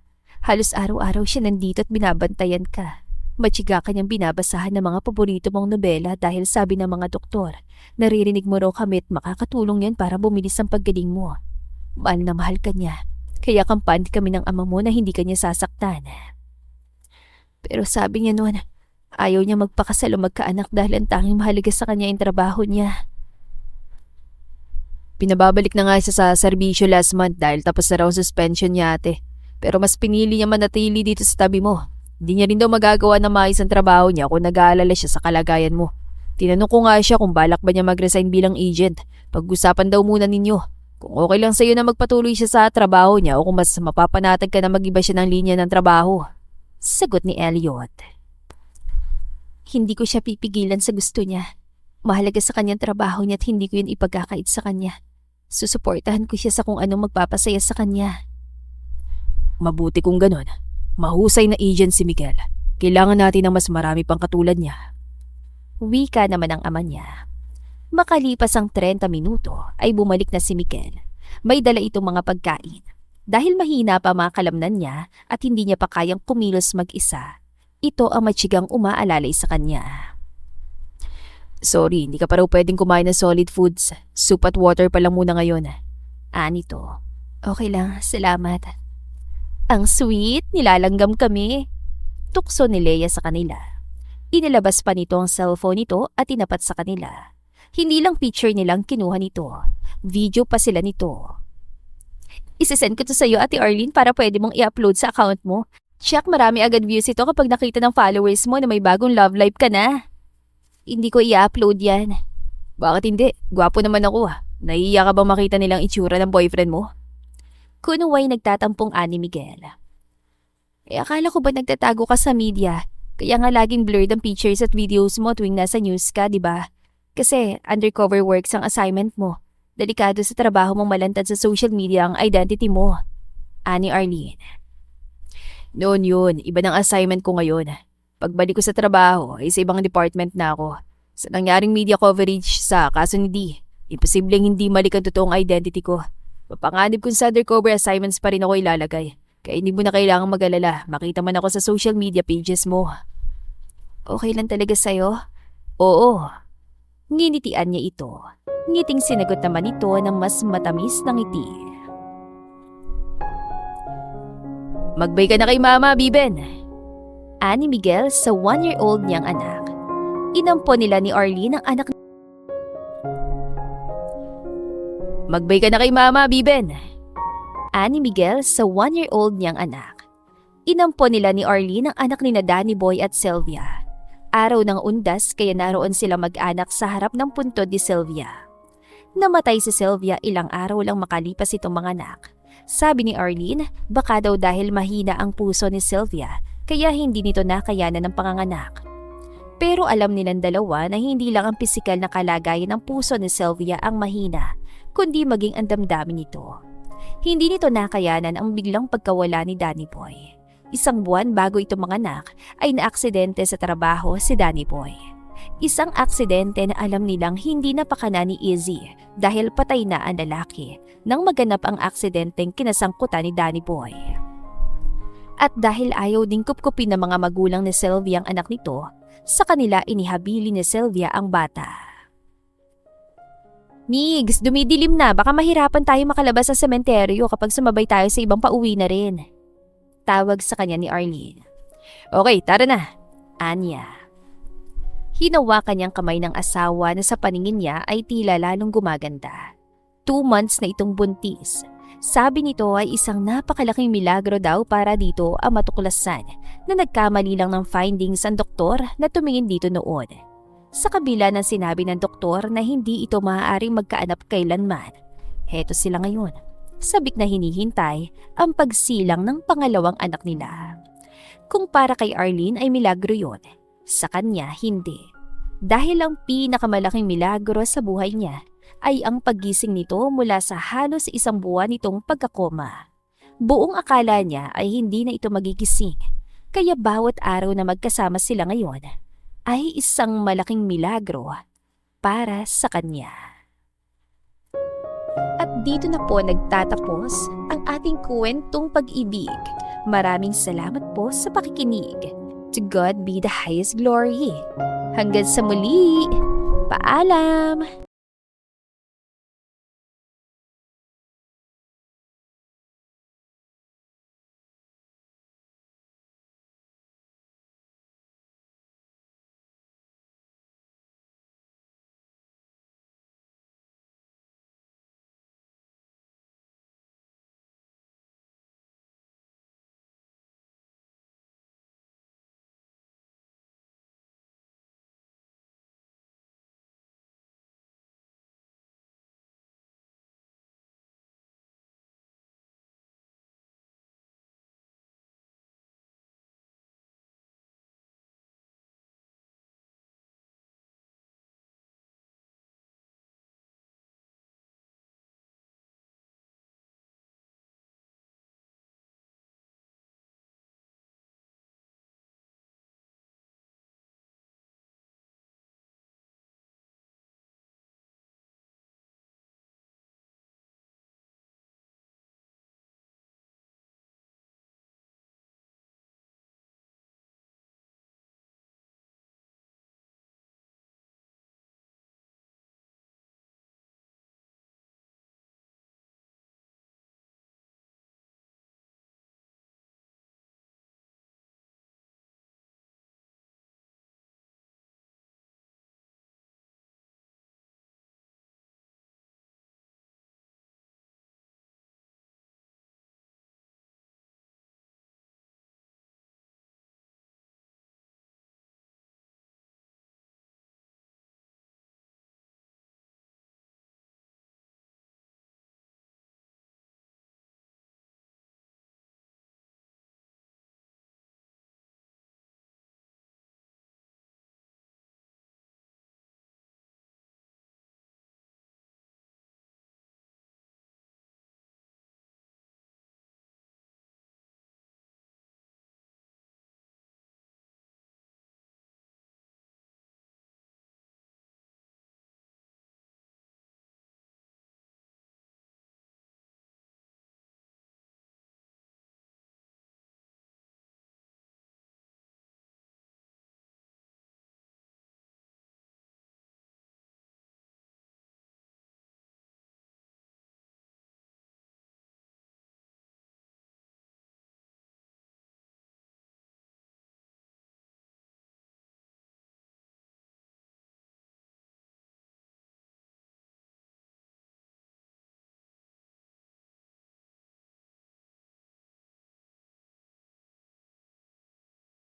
Halos araw-araw siya nandito at binabantayan ka. Matsiga kanyang binabasahan ng mga paborito mong nobela dahil sabi ng mga doktor, naririnig mo raw kami at makakatulong yan para bumilis ang paggaling mo. Mahal na mahal ka niya, kaya kampante kami ng ama mo na hindi ka niya sasaktan. Pero sabi niya noon, ayaw niya magpakasal o magkaanak dahil ang tanging mahalaga sa kanya yung trabaho niya.
Pinababalik na nga siya sa serbisyo last month dahil tapos na raw suspension niya, ate. Pero mas pinili niya manatili dito sa tabi mo. Hindi niya rin daw magagawa na maayos ang trabaho niya kung nag-aalala siya sa kalagayan mo. Tinanong ko nga siya kung balak ba niya mag-resign bilang agent. Pag-usapan daw muna ninyo. Kung okay lang sa'yo na magpatuloy siya sa trabaho niya o kung mas mapapanatag ka na mag-iba siya ng linya ng trabaho.
Sagot ni Elliot. Hindi ko siya pipigilan sa gusto niya. Mahalaga sa kanyang trabaho niya at hindi ko yun ipagkakait sa kanya. Susuportahan ko siya sa kung anong magpapasaya sa kanya.
Mabuti kung ganon. Mahusay na agent si Miguel. Kailangan natin ng mas marami pang katulad niya.
Wika naman ang ama niya. Makalipas ang 30 minuto ay bumalik na si Miguel. May dala itong mga pagkain. Dahil mahina pa mga kalamnan niya at hindi niya pa kayang kumilos mag-isa, ito ang matsigang umaalalay sa kanya.
Sorry, hindi ka pa raw pwedeng kumain ng solid foods. Soup at water pa lang muna ngayon.
Anito. Okay lang, salamat. Ang sweet, nilalanggam kami. Tukso ni Leia sa kanila. Inilabas pa nito ang cellphone nito at tinapat sa kanila. Hindi lang picture nilang kinuha nito. Video pa sila nito. Isasend ko to sa'yo, Ate Arlene, para pwede mong i-upload sa account mo. Check, marami agad views ito kapag nakita ng followers mo na may bagong love life ka na. Hindi ko i-upload yan.
Bakit hindi? Gwapo naman ako ah. Naiiya ka bang makita nilang itsura ng boyfriend mo?
Kunuway nagtatampong ani Miguel. Akala ko ba nagtatago ka sa media? Kaya nga laging blurred ang pictures at videos mo tuwing nasa news ka, di ba? Kasi undercover works ang assignment mo. Delikado sa trabaho mong malantad sa social media ang identity mo. Ani Arlene.
Noon yun, iba ng assignment ko ngayon. Pagbalik ko sa trabaho, ay sa ibang department na ako. Sa nangyaring media coverage sa kaso ni D, imposibleng hindi malik ang totoong identity ko. Mapanganib kung sa undercover assignments pa rin ako ilalagay. Kaya hindi mo na kailangang mag-alala. Makita man ako sa social media pages mo.
Okay lang talaga sa'yo?
Oo.
Nginitian niya ito. Ngiting sinagot naman ito ng mas matamis na ngiti.
Magbay ka na kay Mama, Biben.
Ani Miguel sa 1-year-old niyang anak. Inampo nila ni Arlene ang anak.
Magbay ka na kay Mama, Biben.
Ani Miguel sa 1-year-old niyang anak. Inampo nila ni Arlene ang anak ni Danny Boy at Sylvia. Araw ng undas kaya naroon sila mag-anak sa harap ng puntod ni Sylvia. Namatay si Sylvia ilang araw lang makalipas itong mga anak. Sabi ni Arlene, baka daw dahil mahina ang puso ni Sylvia kaya hindi nito nakayanan ng panganganak. Pero alam nilang dalawa na hindi lang ang pisikal na kalagayan ng puso ni Sylvia ang mahina, kundi maging ang damdamin nito. Hindi nito nakayanan ang biglang pagkawala ni Danny Boy. Isang buwan bago ito manganak ay naaksidente sa trabaho si Danny Boy. Isang aksidente na alam nilang hindi napakana ni Izzy dahil patay na ang lalaki nang maganap ang aksidenteng kinasangkutan ni Danny Boy. At dahil ayaw ding kupkupin ng mga magulang ni Sylvia ang anak nito, sa kanila inihabili ni Sylvia ang bata. Migs, dumidilim na, baka mahirapan tayo makalabas sa sementeryo kapag sumabay tayo sa ibang pauwi na rin. Tawag sa kanya ni Arlene.
Okay, tara na.
Anya. Hinawakan niyang kamay ng asawa na sa paningin niya ay tila lalong gumaganda. 2 months na itong buntis. Sabi nito ay isang napakalaking milagro daw para dito ang matuklasan na nagkamali lang ng findings ang doktor na tumingin dito noon. Sa kabila ng sinabi ng doktor na hindi ito maaaring magkaanak kailanman, heto sila ngayon, sabik na hinihintay ang pagsilang ng pangalawang anak nila. Kung para kay Arlene ay milagro yon, sa kanya hindi. Dahil ang pinakamalaking milagro sa buhay niya ay ang paggising nito mula sa halos 1 buwan nitong pagkakoma. Buong akala niya ay hindi na ito magigising, kaya bawat araw na magkasama sila ngayon ay isang malaking milagro para sa kanya. At dito na po nagtatapos ang ating kwentong pag-ibig. Maraming salamat po sa pakikinig. To God be the highest glory. Hanggang sa muli, paalam!